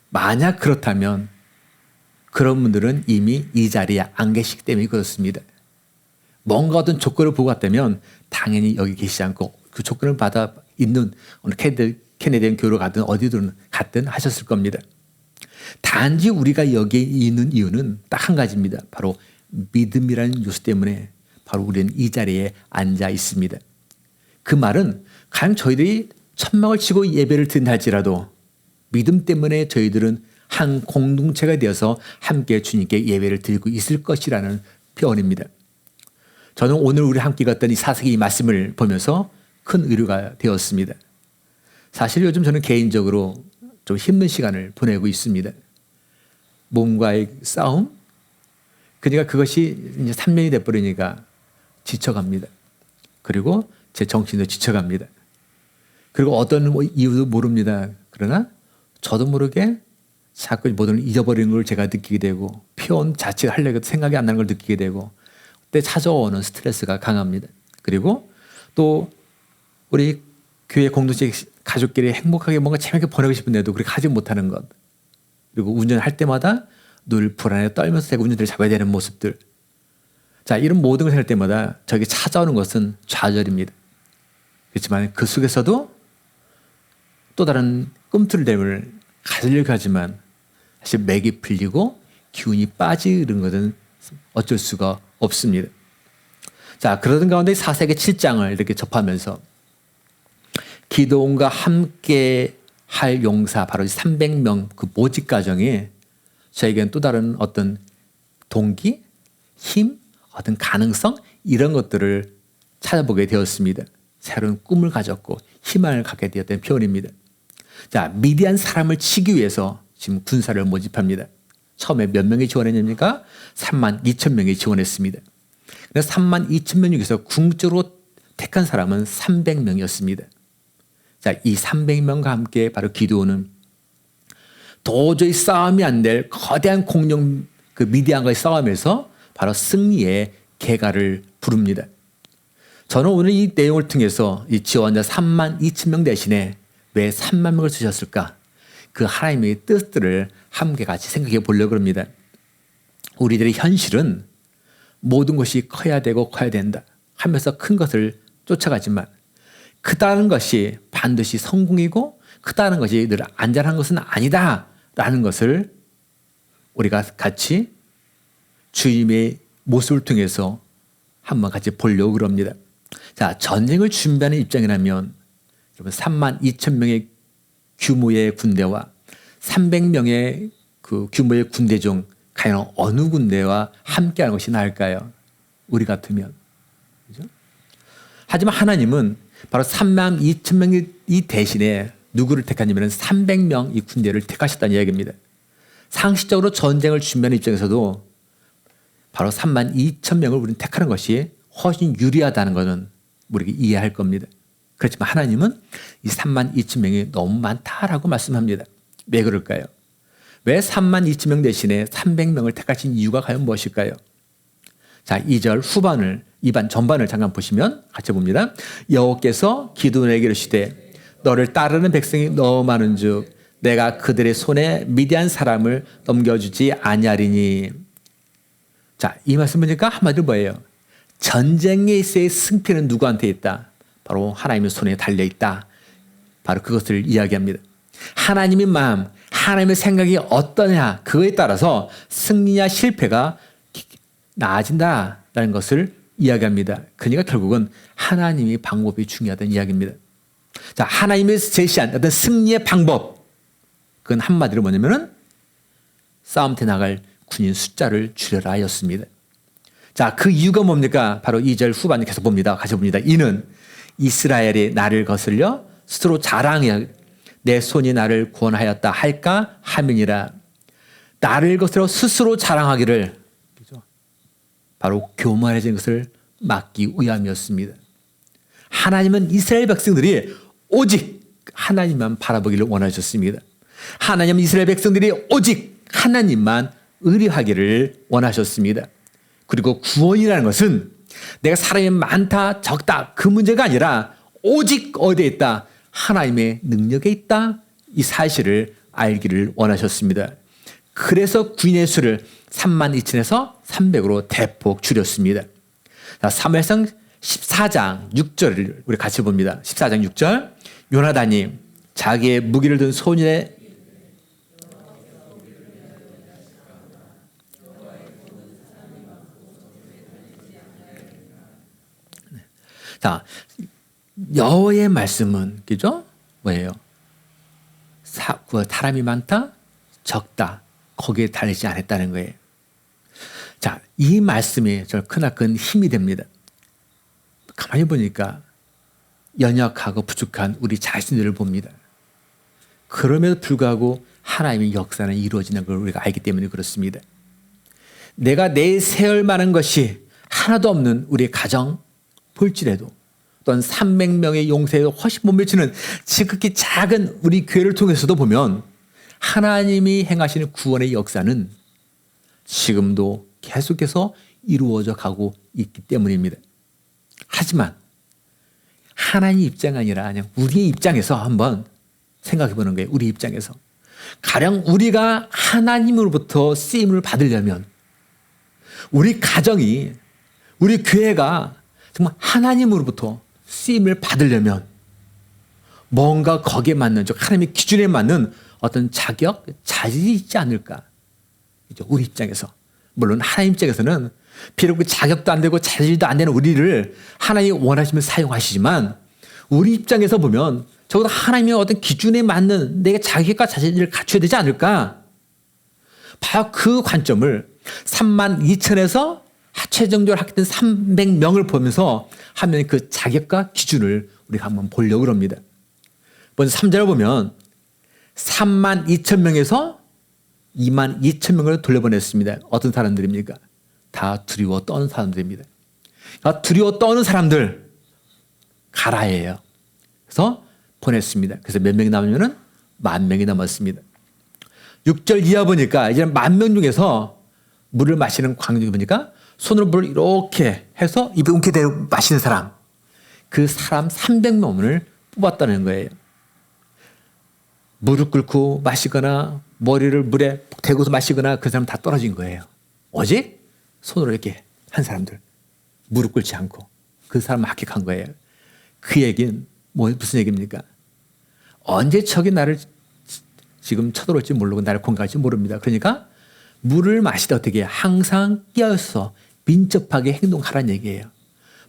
만약 그렇다면 그런 분들은 이미 이 자리에 안 계시기 때문에 그렇습니다. 뭔가 어떤 조건을 보고 왔다면 당연히 여기 계시지 않고 그 조건을 받아 있는 어느 캐네디언 교회로 가든 어디든 갔든 하셨을 겁니다. 단지 우리가 여기에 있는 이유는 딱 한 가지입니다. 바로 믿음이라는 요소 때문에 바로 우리는 이 자리에 앉아 있습니다. 그 말은 가령 저희들이 천막을 치고 예배를 드린다 할지라도 믿음 때문에 저희들은 한 공동체가 되어서 함께 주님께 예배를 드리고 있을 것이라는 표현입니다. 저는 오늘 우리 함께 갔던 이 사사기 이 말씀을 보면서 큰 의료가 되었습니다. 사실 요즘 저는 개인적으로 좀 힘든 시간을 보내고 있습니다. 몸과의 싸움? 그러니까 그것이 이제 3년이 돼버리니까 지쳐갑니다. 그리고 제 정신도 지쳐갑니다. 그리고 어떤 이유도 모릅니다. 그러나 저도 모르게 자꾸 모든 걸 잊어버리는 걸 제가 느끼게 되고 표현 자체를 하려고 생각이 안 나는 걸 느끼게 되고 그때 찾아오는 스트레스가 강합니다. 그리고 또 우리 교회 공동체 가족끼리 행복하게 뭔가 재밌게 보내고 싶은데도 그렇게 하지 못하는 것. 그리고 운전할 때마다 늘 불안에 떨면서 제가 운전대를 잡아야 되는 모습들. 자, 이런 모든 것을 할 때마다 저에게 찾아오는 것은 좌절입니다. 그렇지만 그 속에서도 또 다른 꿈틀댐을 가지려고 하지만 사실 맥이 풀리고 기운이 빠지는 것은 어쩔 수가 없습니다. 자, 그러던 가운데 사사기 7장을 이렇게 접하면서 기드온과 함께 할 용사 바로 300명 그 모집 과정에 저에게는 또 다른 어떤 동기, 힘, 어떤 가능성 이런 것들을 찾아보게 되었습니다. 새로운 꿈을 가졌고 희망을 갖게 되었던 표현입니다. 자, 미디안 사람을 치기 위해서 지금 군사를 모집합니다. 처음에 몇 명이 지원했습니까? 32,000명이 지원했습니다. 그래서 32,000명 중에서 궁극적으로 택한 사람은 300명이었습니다. 자, 이 300명과 함께 바로 기드온은 도저히 싸움이 안 될 거대한 공룡 그 미디안과의 싸움에서 바로 승리의 개가를 부릅니다. 저는 오늘 이 내용을 통해서 이 지원자 32,000명 대신에 왜 3만 명을 쓰셨을까? 그 하나님의 뜻들을 함께 같이 생각해 보려고 합니다. 우리들의 현실은 모든 것이 커야 되고 커야 된다 하면서 큰 것을 쫓아가지만 크다는 것이 반드시 성공이고 크다는 것이 늘 안전한 것은 아니다라는 것을 우리가 같이 주님의 모습을 통해서 한번 같이 보려고 합니다. 자, 전쟁을 준비하는 입장이라면 여러분 32,000명의 규모의 군대와 300명의 그 규모의 군대 중 과연 어느 군대와 함께하는 것이 나을까요? 우리 같으면. 그렇죠? 하지만 하나님은 바로 32,000명이 이 대신에 누구를 택하냐면 300명 이 군대를 택하셨다는 이야기입니다. 상식적으로 전쟁을 준비하는 입장에서도 바로 32,000명을 우리는 택하는 것이 훨씬 유리하다는 것은 우리가 이해할 겁니다. 그렇지만 하나님은 이 32,000명이 너무 많다라고 말씀합니다. 왜 그럴까요? 왜 32,000명 대신에 300명을 택하신 이유가 과연 무엇일까요? 자, 2절 후반을 전반을 잠깐 보시면 같이 봅니다. 여호와께서 기드온에게 이르시되 너를 따르는 백성이 너무 많은즉 내가 그들의 손에 미디안 사람을 넘겨주지 아니하리니. 자, 이 말씀 보니까 한마디로 뭐예요? 전쟁에서의 승패는 누구한테 있다? 바로 하나님의 손에 달려 있다. 바로 그것을 이야기합니다. 하나님의 마음, 하나님의 생각이 어떠냐, 그거에 따라서 승리냐 실패가 나아진다라는 것을 이야기합니다. 그러니까 결국은 하나님의 방법이 중요하다는 이야기입니다. 자, 하나님이 제시한 어떤 승리의 방법, 그건 한마디로 뭐냐면은 싸움터에 나갈 군인 숫자를 줄여라 였습니다. 자, 그 이유가 뭡니까? 바로 2절 후반에 계속 봅니다. 같이 봅니다. 이는 이스라엘이 나를 거슬려 스스로 자랑해 내 손이 나를 구원하였다 할까 함이니라. 나를 거슬러 스스로 자랑하기를 바로 교만해진 것을 막기 위함이었습니다. 하나님은 이스라엘 백성들이 오직 하나님만 바라보기를 원하셨습니다. 하나님은 이스라엘 백성들이 오직 하나님만 의뢰하기를 원하셨습니다. 그리고 구원이라는 것은 내가 사람이 많다 적다 그 문제가 아니라 오직 어디에 있다? 하나님의 능력에 있다. 이 사실을 알기를 원하셨습니다. 그래서 군인의 수를 32,000에서 300으로 대폭 줄였습니다. 자, 사무엘상 14장 6절을 우리 같이 봅니다. 14장 6절. 요나단이 자기의 무기를 든 소년의 자, 여호와의 말씀은 그죠? 뭐예요? 사람이 많다, 적다. 거기에 달리지 않았다는 거예요. 자, 이 말씀이 저 크나큰 힘이 됩니다. 가만히 보니까 연약하고 부족한 우리 자신들을 봅니다. 그럼에도 불구하고 하나님의 역사는 이루어지는 걸 우리가 알기 때문에 그렇습니다. 내가 내세울 만한 것이 하나도 없는 우리의 가정 볼지라도 또한 300명의 용사에 훨씬 못 미치는 지극히 작은 우리 교회를 통해서도 보면 하나님이 행하시는 구원의 역사는 지금도 계속해서 이루어져 가고 있기 때문입니다. 하지만 하나님 입장이 아니라 그냥 우리의 입장에서 한번 생각해 보는 거예요. 우리 입장에서. 가령 우리가 하나님으로부터 쓰임을 받으려면 우리 가정이 우리 교회가 정말 하나님으로부터 쓰임을 받으려면 뭔가 거기에 맞는 즉 하나님의 기준에 맞는 어떤 자격, 자질이 있지 않을까. 우리 입장에서. 물론 하나님 입장에서는 비록 그 자격도 안 되고 자질도 안 되는 우리를 하나님이 원하시면 사용하시지만 우리 입장에서 보면 적어도 하나님의 어떤 기준에 맞는 내가 자격과 자질을 갖춰야 되지 않을까. 바로 그 관점을 32,000에서 최종적으로 하게 된 300명을 보면서 하면 그 자격과 기준을 우리가 한번 보려고 합니다. 먼저 3절을 보면 32,000명에서 22,000명을 돌려보냈습니다. 어떤 사람들입니까? 다 두려워 떠는 사람들입니다. 두려워 떠는 사람들 가라예요. 그래서 보냈습니다. 그래서 몇 명이 남으면은 10,000명이 남았습니다. 6절 이하 보니까 이제 10,000명 중에서 물을 마시는 광경이 보니까 손으로 물을 이렇게 해서 입에 웅게 대고 마시는 사람, 그 사람 300명을 뽑았다는 거예요. 무릎 꿇고 마시거나 머리를 물에 대고서 마시거나 그 사람 다 떨어진 거예요. 오직 손으로 이렇게 한 사람들, 무릎 꿇지 않고 그 사람을 합격한 거예요. 그 얘기는 무슨 얘기입니까? 언제 적이 나를 지금 쳐들어올지 모르고 나를 공격할지 모릅니다. 그러니까 물을 마시다 어떻게 항상 끼어서 민첩하게 행동하라는 얘기예요.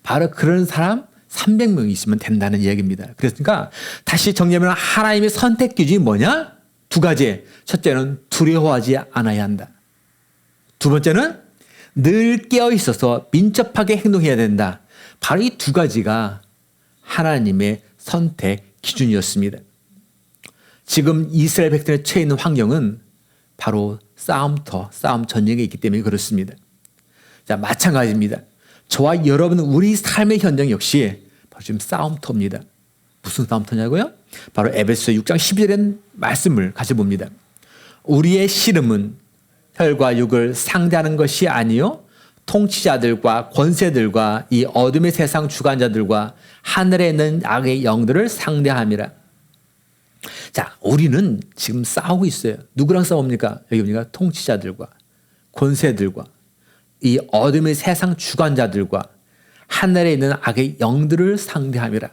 바로 그런 사람 300명이 있으면 된다는 이야기입니다. 그러니까 다시 정리하면 하나님의 선택 기준이 뭐냐? 두 가지. 첫째는 두려워하지 않아야 한다. 두 번째는 늘 깨어 있어서 민첩하게 행동해야 된다. 바로 이 두 가지가 하나님의 선택 기준이었습니다. 지금 이스라엘 백성의 처해 있는 환경은 바로 싸움터, 싸움 전쟁에 있기 때문에 그렇습니다. 자, 마찬가지입니다. 저와 여러분 우리 삶의 현장 역시 바로 지금 싸움터입니다. 무슨 싸움터냐고요? 바로 에베소 6장 12절의 말씀을 같이 봅니다. 우리의 씨름은 혈과 육을 상대하는 것이 아니요 통치자들과 권세들과 이 어둠의 세상 주관자들과 하늘에 있는 악의 영들을 상대함이라. 자, 우리는 지금 싸우고 있어요. 누구랑 싸웁니까? 여기 보니까 통치자들과 권세들과 이 어둠의 세상 주관자들과 하늘에 있는 악의 영들을 상대함이라.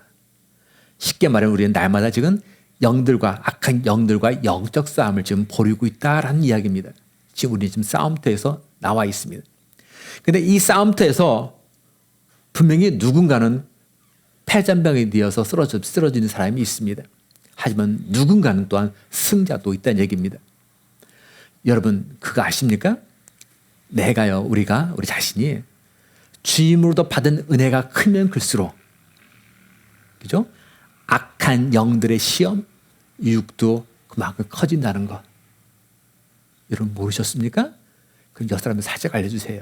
쉽게 말하면 우리는 날마다 지금 영들과 악한 영들과 영적 싸움을 지금 벌이고 있다라는 이야기입니다. 지금 우리는 지금 싸움터에서 나와 있습니다. 근데 이 싸움터에서 분명히 누군가는 패잔병에 되어서 쓰러지는 사람이 있습니다. 하지만 누군가는 또한 승자도 있다는 얘기입니다. 여러분 그거 아십니까? 우리 자신이 주임으로도 받은 은혜가 크면 클수록, 그죠? 악한 영들의 시험, 유혹도 그만큼 커진다는 것. 여러분 모르셨습니까? 그럼 여 사람들 살짝 알려주세요.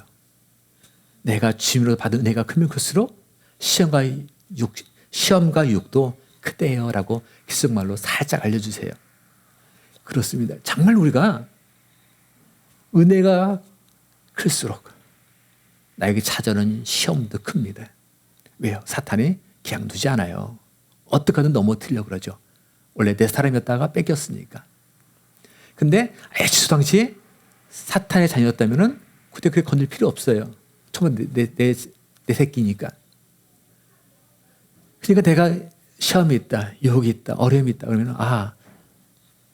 내가 주임으로 받은 은혜가 크면 클수록 시험과 유혹도 크대요라고 기성말로 살짝 알려주세요. 그렇습니다. 정말 우리가 은혜가 클수록 나에게 찾아오는 시험도 큽니다. 왜요? 사탄이 그냥 두지 않아요. 어떻게든 넘어뜨리려고 그러죠. 원래 내 사람이었다가 뺏겼으니까. 근데 애초에 당시에 사탄의 자녀였다면 그때 그게 건들 필요 없어요. 처음에 내 새끼니까. 그러니까 내가 시험이 있다, 유혹이 있다, 어려움이 있다 그러면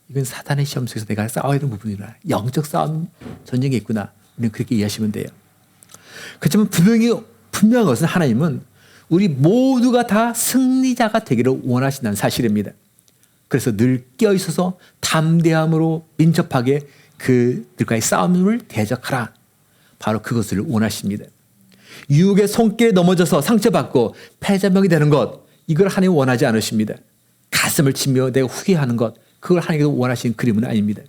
이건 사탄의 시험 속에서 내가 싸워야 되는 부분이구나. 영적 싸움 전쟁이 있구나. 우리는 그렇게 이해하시면 돼요. 그렇지만 분명한 것은 하나님은 우리 모두가 다 승리자가 되기를 원하신다는 사실입니다. 그래서 늘 깨어있어서 담대함으로 민첩하게 그들과의 싸움을 대적하라. 바로 그것을 원하십니다. 유혹의 손길에 넘어져서 상처받고 패자명이 되는 것, 이걸 하나님 원하지 않으십니다. 가슴을 치며 내가 후회하는 것, 그걸 하나님께서 원하시는 그림은 아닙니다.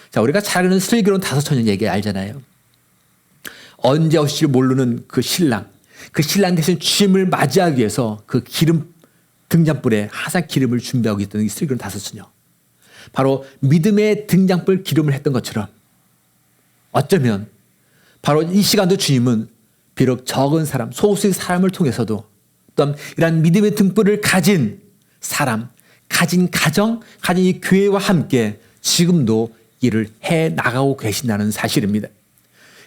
자, 우리가 잘 아는 슬기로운 다섯처녀 얘기 알잖아요. 언제 오실지 모르는 그 신랑 대신 주님을 맞이하기 위해서 그 기름 등잔불에 항상 기름을 준비하고 있던 이 슬기로운 다섯처녀. 바로 믿음의 등잔불 기름을 했던 것처럼 어쩌면 바로 이 시간도 주님은 비록 적은 사람, 소수의 사람을 통해서도 또한 이러한 믿음의 등불을 가진 사람, 가진 가정, 가진 이 교회와 함께 지금도 일을 해 나가고 계신다는 사실입니다.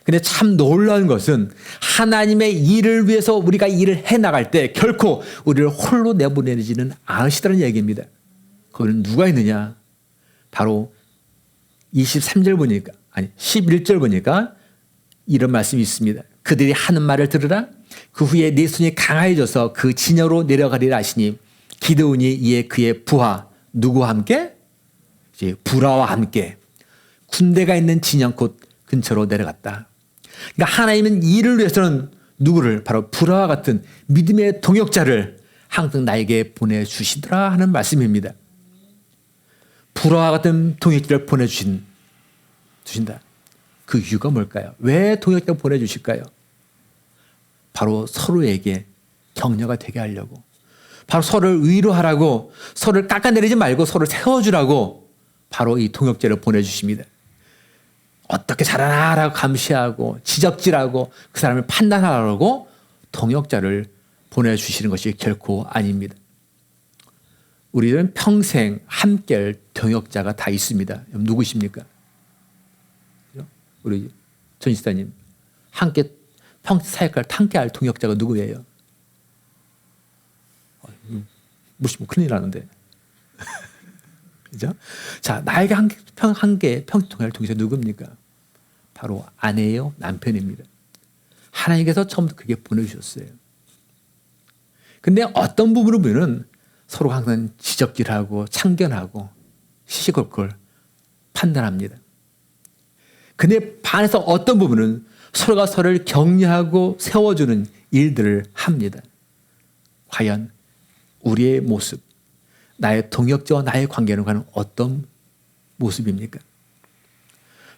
근데 참 놀라운 것은 하나님의 일을 위해서 우리가 일을 해 나갈 때 결코 우리를 홀로 내보내지는 않으시다는 얘기입니다. 거기는 누가 있느냐? 바로 11절 보니까 이런 말씀이 있습니다. 그들이 하는 말을 들으라. 그 후에 네 손이 강하여져서 그 진영으로 내려가리라 하시니 기드온이 이에 그의 부하 누구와 함께? 이제 부라와 함께 군대가 있는 진영 곧 근처로 내려갔다. 그러니까 하나님은 이를 위해서는 누구를? 바로 부라와 같은 믿음의 동역자를 항상 나에게 보내주시더라 하는 말씀입니다. 부라와 같은 동역자를 보내주신다. 그 이유가 뭘까요? 왜 동역자를 보내주실까요? 바로 서로에게 격려가 되게 하려고, 바로 서로를 위로하라고, 서로를 깎아내리지 말고 서로를 세워주라고 바로 이 동역자를 보내주십니다. 어떻게 잘하나라고 감시하고 지적질하고 그 사람을 판단하라고 동역자를 보내주시는 것이 결코 아닙니다. 우리는 평생 함께할 동역자가 다 있습니다. 누구십니까? 우리 전 지사님 함께 평생 사역할 함께할 동역자가 누구예요? 무시면 큰일 나는데. 그죠? 자, 나에게 평생 동역할 동역자 누굽니까? 바로 아내예요, 남편입니다. 하나님께서 처음부터 그게 보내주셨어요. 근데 어떤 부분을 보면 서로 항상 지적질하고 참견하고 시시콜콜 판단합니다. 근데 반해서 어떤 부분은 서로가 서로를 격려하고 세워주는 일들을 합니다. 과연 우리의 모습, 나의 동역자와 나의 관계는 과연 어떤 모습입니까?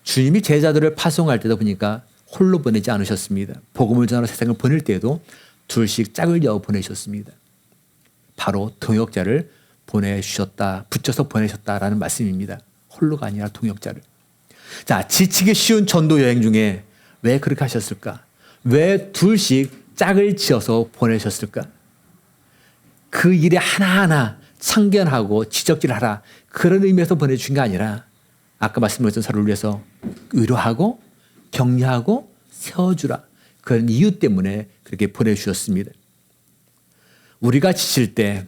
주님이 제자들을 파송할 때도 보니까 홀로 보내지 않으셨습니다. 복음을 전하러 세상을 보낼 때에도 둘씩 짝을 이어 보내셨습니다. 바로 동역자를 보내주셨다, 붙여서 보내셨다라는 말씀입니다. 홀로가 아니라 동역자를. 자, 지치기 쉬운 전도 여행 중에 왜 그렇게 하셨을까? 왜 둘씩 짝을 지어서 보내셨을까? 그 일에 하나하나 참견하고 지적질하라 그런 의미에서 보내주신 게 아니라 아까 말씀드렸던 서로를 위해서 위로하고 격려하고 세워주라 그런 이유 때문에 그렇게 보내주셨습니다. 우리가 지칠 때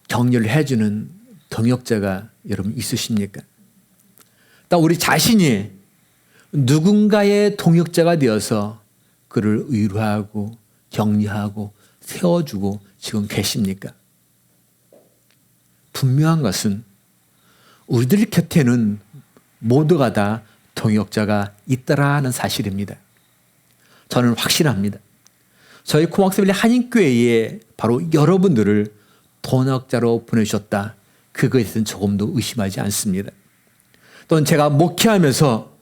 격려를 해주는 동역자가 여러분 있으십니까? 또 우리 자신이 누군가의 동역자가 되어서 그를 위로하고 격려하고 세워주고 지금 계십니까? 분명한 것은 우리들 곁에는 모두가 다 동역자가 있더라는 사실입니다. 저는 확신합니다. 저희 코막스밸리 한인교회에 바로 여러분들을 동역자로 보내주셨다. 그것에 대해서는 조금도 의심하지 않습니다. 또는 제가 목회하면서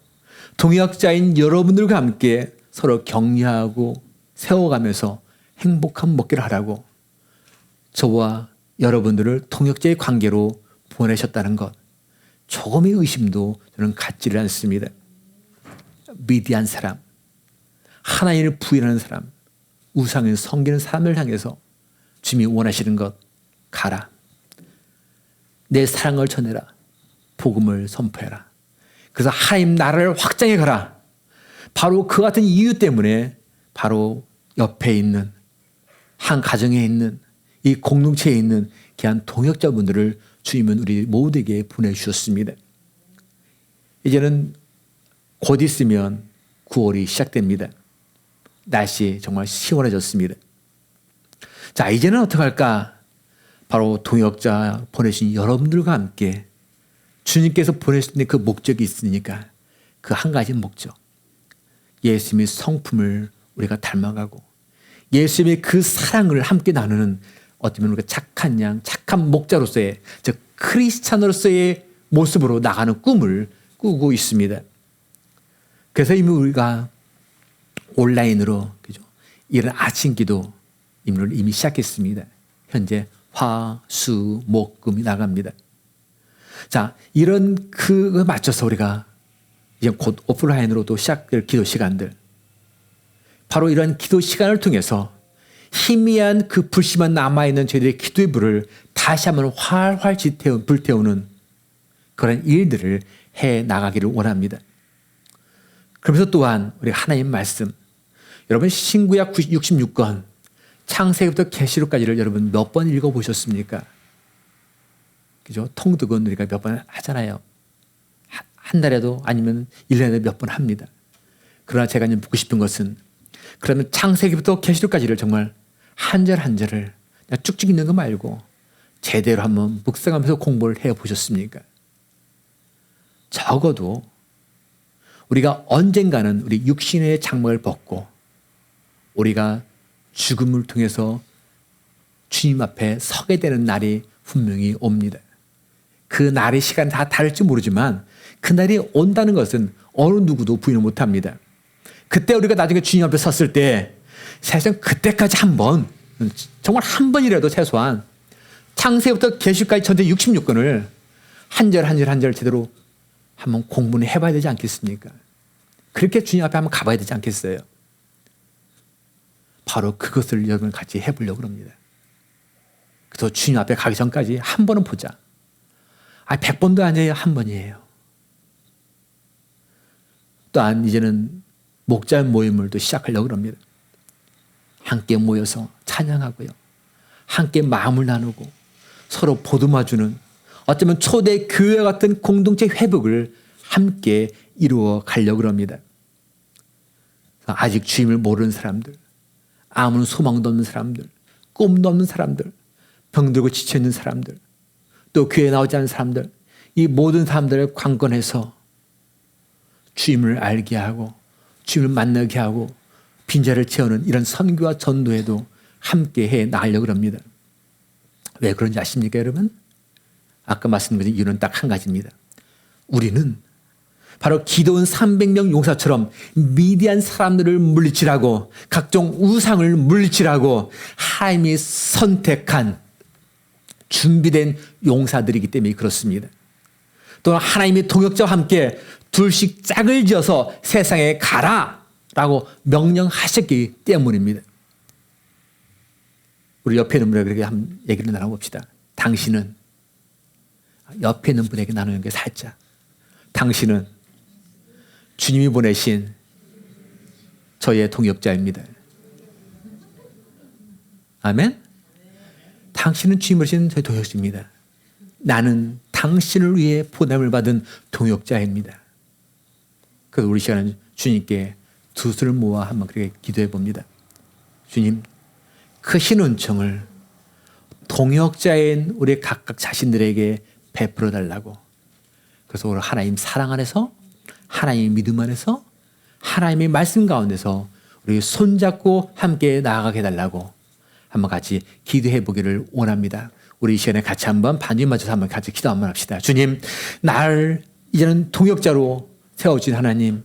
동역자인 여러분들과 함께 서로 격려하고 세워가면서 행복한 목회를 하라고 저와 여러분들을 동역자의 관계로 보내셨다는 것 조금의 의심도 저는 갖지를 않습니다. 미디안 사람, 하나님을 부인하는 사람, 우상을 섬기는 사람을 향해서 주님이 원하시는 것 가라. 내 사랑을 전해라. 복음을 선포해라. 그래서 하나님 나라를 확장해 가라. 바로 그 같은 이유 때문에 바로 옆에 있는 한 가정에 있는 이 공동체에 있는 귀한 동역자분들을 주님은 우리 모두에게 보내주셨습니다. 이제는 곧 있으면 9월이 시작됩니다. 날씨 정말 시원해졌습니다. 자, 이제는 어떻게 할까? 바로 동역자 보내신 여러분들과 함께 주님께서 보내신 그 목적이 있으니까 그 한 가지 목적. 예수님의 성품을 우리가 닮아가고 예수님의 그 사랑을 함께 나누는 어쩌면 우리가 착한 양, 착한 목자로서의 즉 크리스찬으로서의 모습으로 나가는 꿈을 꾸고 있습니다. 그래서 이미 우리가 온라인으로 그죠? 이런 아침 기도 이미 시작했습니다. 현재 화, 수, 목, 금이 나갑니다. 자, 이런 그거 맞춰서 우리가 이제 곧 오프라인으로도 시작될 기도 시간들. 바로 이런 기도 시간을 통해서 희미한 그 불씨만 남아있는 저희들의 기도의 불을 다시 한번 활활 불태우는 그런 일들을 해 나가기를 원합니다. 그러면서 또한 우리 하나님 말씀, 여러분 신구약 66권 창세기부터 계시록까지를 여러분 몇 번 읽어보셨습니까? 그죠? 통독은 우리가 몇 번 하잖아요. 한 달에도 아니면 1년에 몇 번 합니다. 그러나 제가 묻고 싶은 것은 그러면 창세기부터 계시록까지를 정말 한 절 한 절을 쭉쭉 읽는 거 말고 제대로 한번 묵상하면서 공부를 해보셨습니까? 적어도 우리가 언젠가는 우리 육신의 장막을 벗고 우리가 죽음을 통해서 주님 앞에 서게 되는 날이 분명히 옵니다. 그 날의 시간이 다 다를지 모르지만 그 날이 온다는 것은 어느 누구도 부인을 못합니다. 그때 우리가 나중에 주님 앞에 섰을 때 사실상 그때까지 한 번, 정말 한 번이라도 최소한 창세부터 계시까지 전체 66권을 한 절 한 절 한 절 제대로 한번 공부는 해봐야 되지 않겠습니까? 그렇게 주님 앞에 한번 가봐야 되지 않겠어요? 바로 그것을 여러분 같이 해보려고 합니다. 그래서 주님 앞에 가기 전까지 한 번은 보자. 100번도 아니에요. 한 번이에요. 또한 이제는 목자 모임을 또 시작하려고 합니다. 함께 모여서 찬양하고요. 함께 마음을 나누고 서로 보듬어주는 어쩌면 초대 교회 같은 공동체 회복을 함께 이루어 가려고 합니다. 아직 주님을 모르는 사람들, 아무런 소망도 없는 사람들, 꿈도 없는 사람들, 병들고 지쳐있는 사람들, 또 교회에 나오지 않는 사람들, 이 모든 사람들을 관건해서 주님을 알게 하고 주님을 만나게 하고 빈자를 채우는 이런 선교와 전도에도 함께 해 나가려고 합니다. 왜 그런지 아십니까, 여러분? 아까 말씀드린 이유는 딱 한 가지입니다. 우리는 바로 기도원 300명 용사처럼 미디안 사람들을 물리치라고 각종 우상을 물리치라고 하나님이 선택한 준비된 용사들이기 때문에 그렇습니다. 또 하나님의 동역자와 함께 둘씩 짝을 지어서 세상에 가라라고 명령하셨기 때문입니다. 우리 옆에 있는 분에게 한번 얘기를 나눠봅시다. 당신은, 옆에 있는 분에게 나누는 게 살짝, 당신은 주님이 보내신 저의 동역자입니다. 아멘? 당신은 주님이 보내신 저의 동역자입니다. 나는 당신을 위해 보냄을 받은 동역자입니다. 그래서 우리 시간은 주님께 두 손을 모아 한번 그렇게 기도해 봅니다. 주님, 크신 은총을 동역자인 우리 각각 자신들에게 베풀어 달라고. 그래서 오늘 하나님 사랑 안에서, 하나님의 믿음 안에서, 하나님의 말씀 가운데서 우리 손잡고 함께 나아가게 해달라고 한번 같이 기도해 보기를 원합니다. 우리 이 시간에 같이 한번 반주에 맞춰서 한번 같이 기도 한번 합시다. 주님, 날 이제는 동역자로 세워주신 하나님,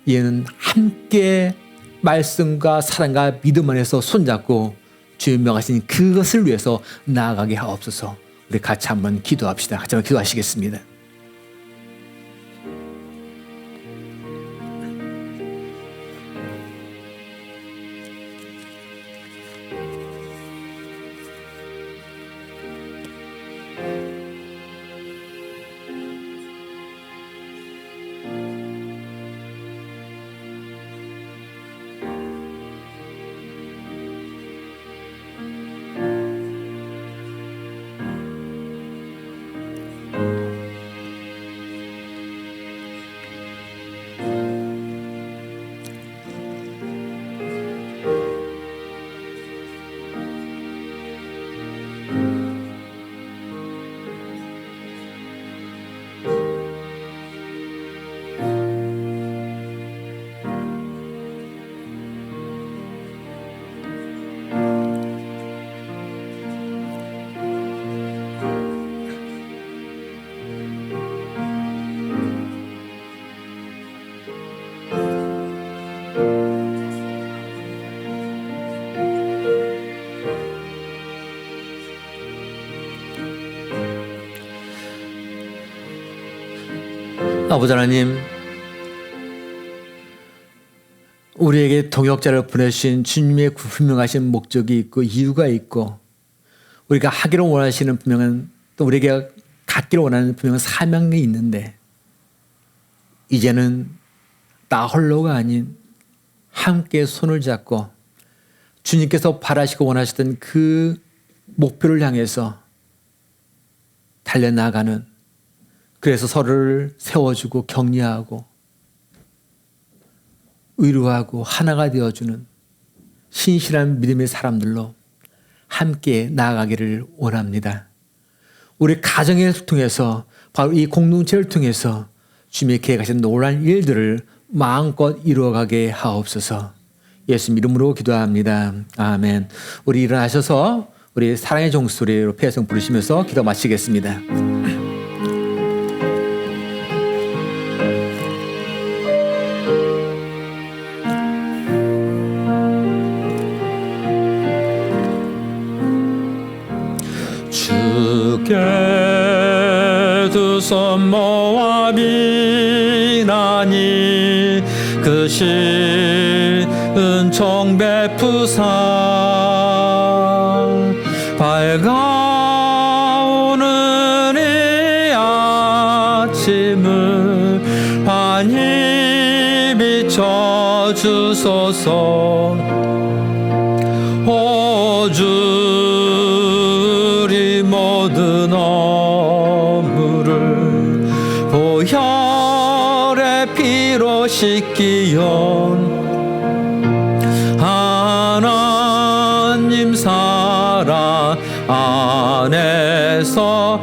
이제는 함께 말씀과 사랑과 믿음 안에서 손잡고 주님 명하신 그것을 위해서 나아가게 하옵소서. 우리 같이 한번 기도합시다. 같이 한번 기도하시겠습니다. 아버지 하나님, 우리에게 동역자를 보내주신 주님의 분명하신 목적이 있고 이유가 있고, 우리가 하기를 원하시는 분명한, 또 우리에게 갖기를 원하는 분명한 사명이 있는데, 이제는 나 홀로가 아닌 함께 손을 잡고 주님께서 바라시고 원하시던 그 목표를 향해서 달려나가는, 그래서 서로를 세워주고 격려하고 위로하고 하나가 되어주는 신실한 믿음의 사람들로 함께 나아가기를 원합니다. 우리 가정을 통해서, 바로 이 공동체를 통해서 주님의 계획하신 놀라운 일들을 마음껏 이루어가게 하옵소서. 예수님 이름으로 기도합니다. 아멘. 우리 일어나셔서 우리 사랑의 종소리로 폐성 부르시면서 기도 마치겠습니다. 주께 두 손 모아 비나니 그 신 은총 베푸사 밝아오는 이 아침을 환히 비춰주소서. 오 주리 모든 허물을 보혈의 피로 씻기온 하나님 사랑 안에서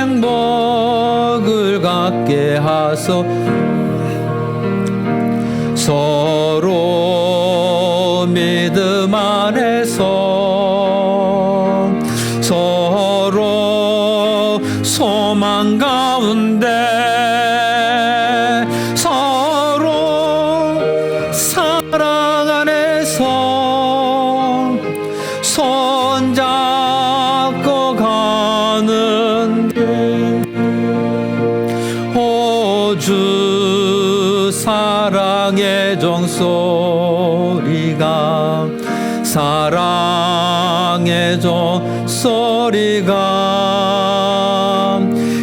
행복을 갖게 하소. 서로 믿음 안에서 서로 소망 가운데 서로 사랑 안에서 손잡고 가는 길. 오 주 사랑의 종소리가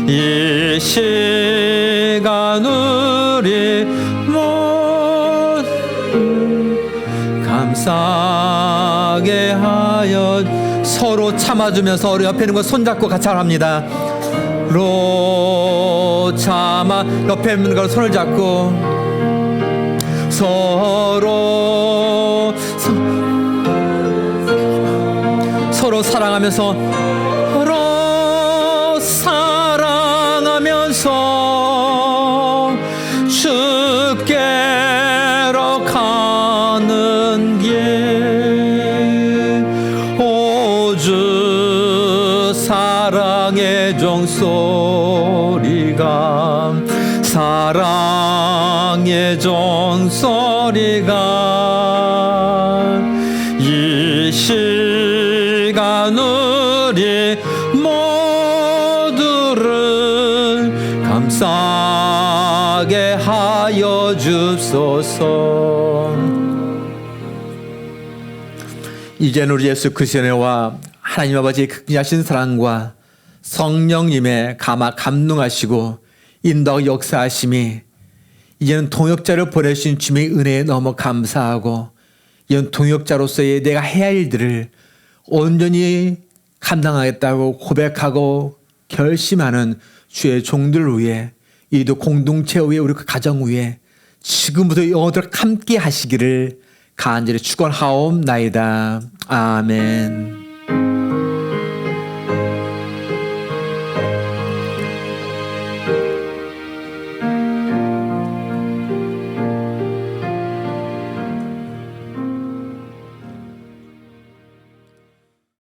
이 시간 우리 모두 감사하게 하여 서로 참아주면서 우리 옆에 있는 거 손잡고 같이 합니다. 로 참아 옆에 있는 걸 손을 잡고 서로 사랑하면서 서로 사랑하면서 주께로 가는 길 오주 사랑의 종소리가 사랑의 종소리가 이 시간 우리 모두를 감사하게 하여 주소서. 이제는 우리 예수 그리스도의 은혜와 하나님 아버지의 극진하신 사랑과 성령님의 감동하시고 인도하고 역사하심이 이제는 동역자를 보내신 주님의 은혜에 너무 감사하고 이런 동역자로서의 내가 해야 할 일들을 온전히 감당하겠다고 고백하고 결심하는 주의 종들 위해 이도 공동체 위에 우리 그 가정 위에 지금부터 영원토록 함께 하시기를 간절히 축원하옵나이다. 아멘.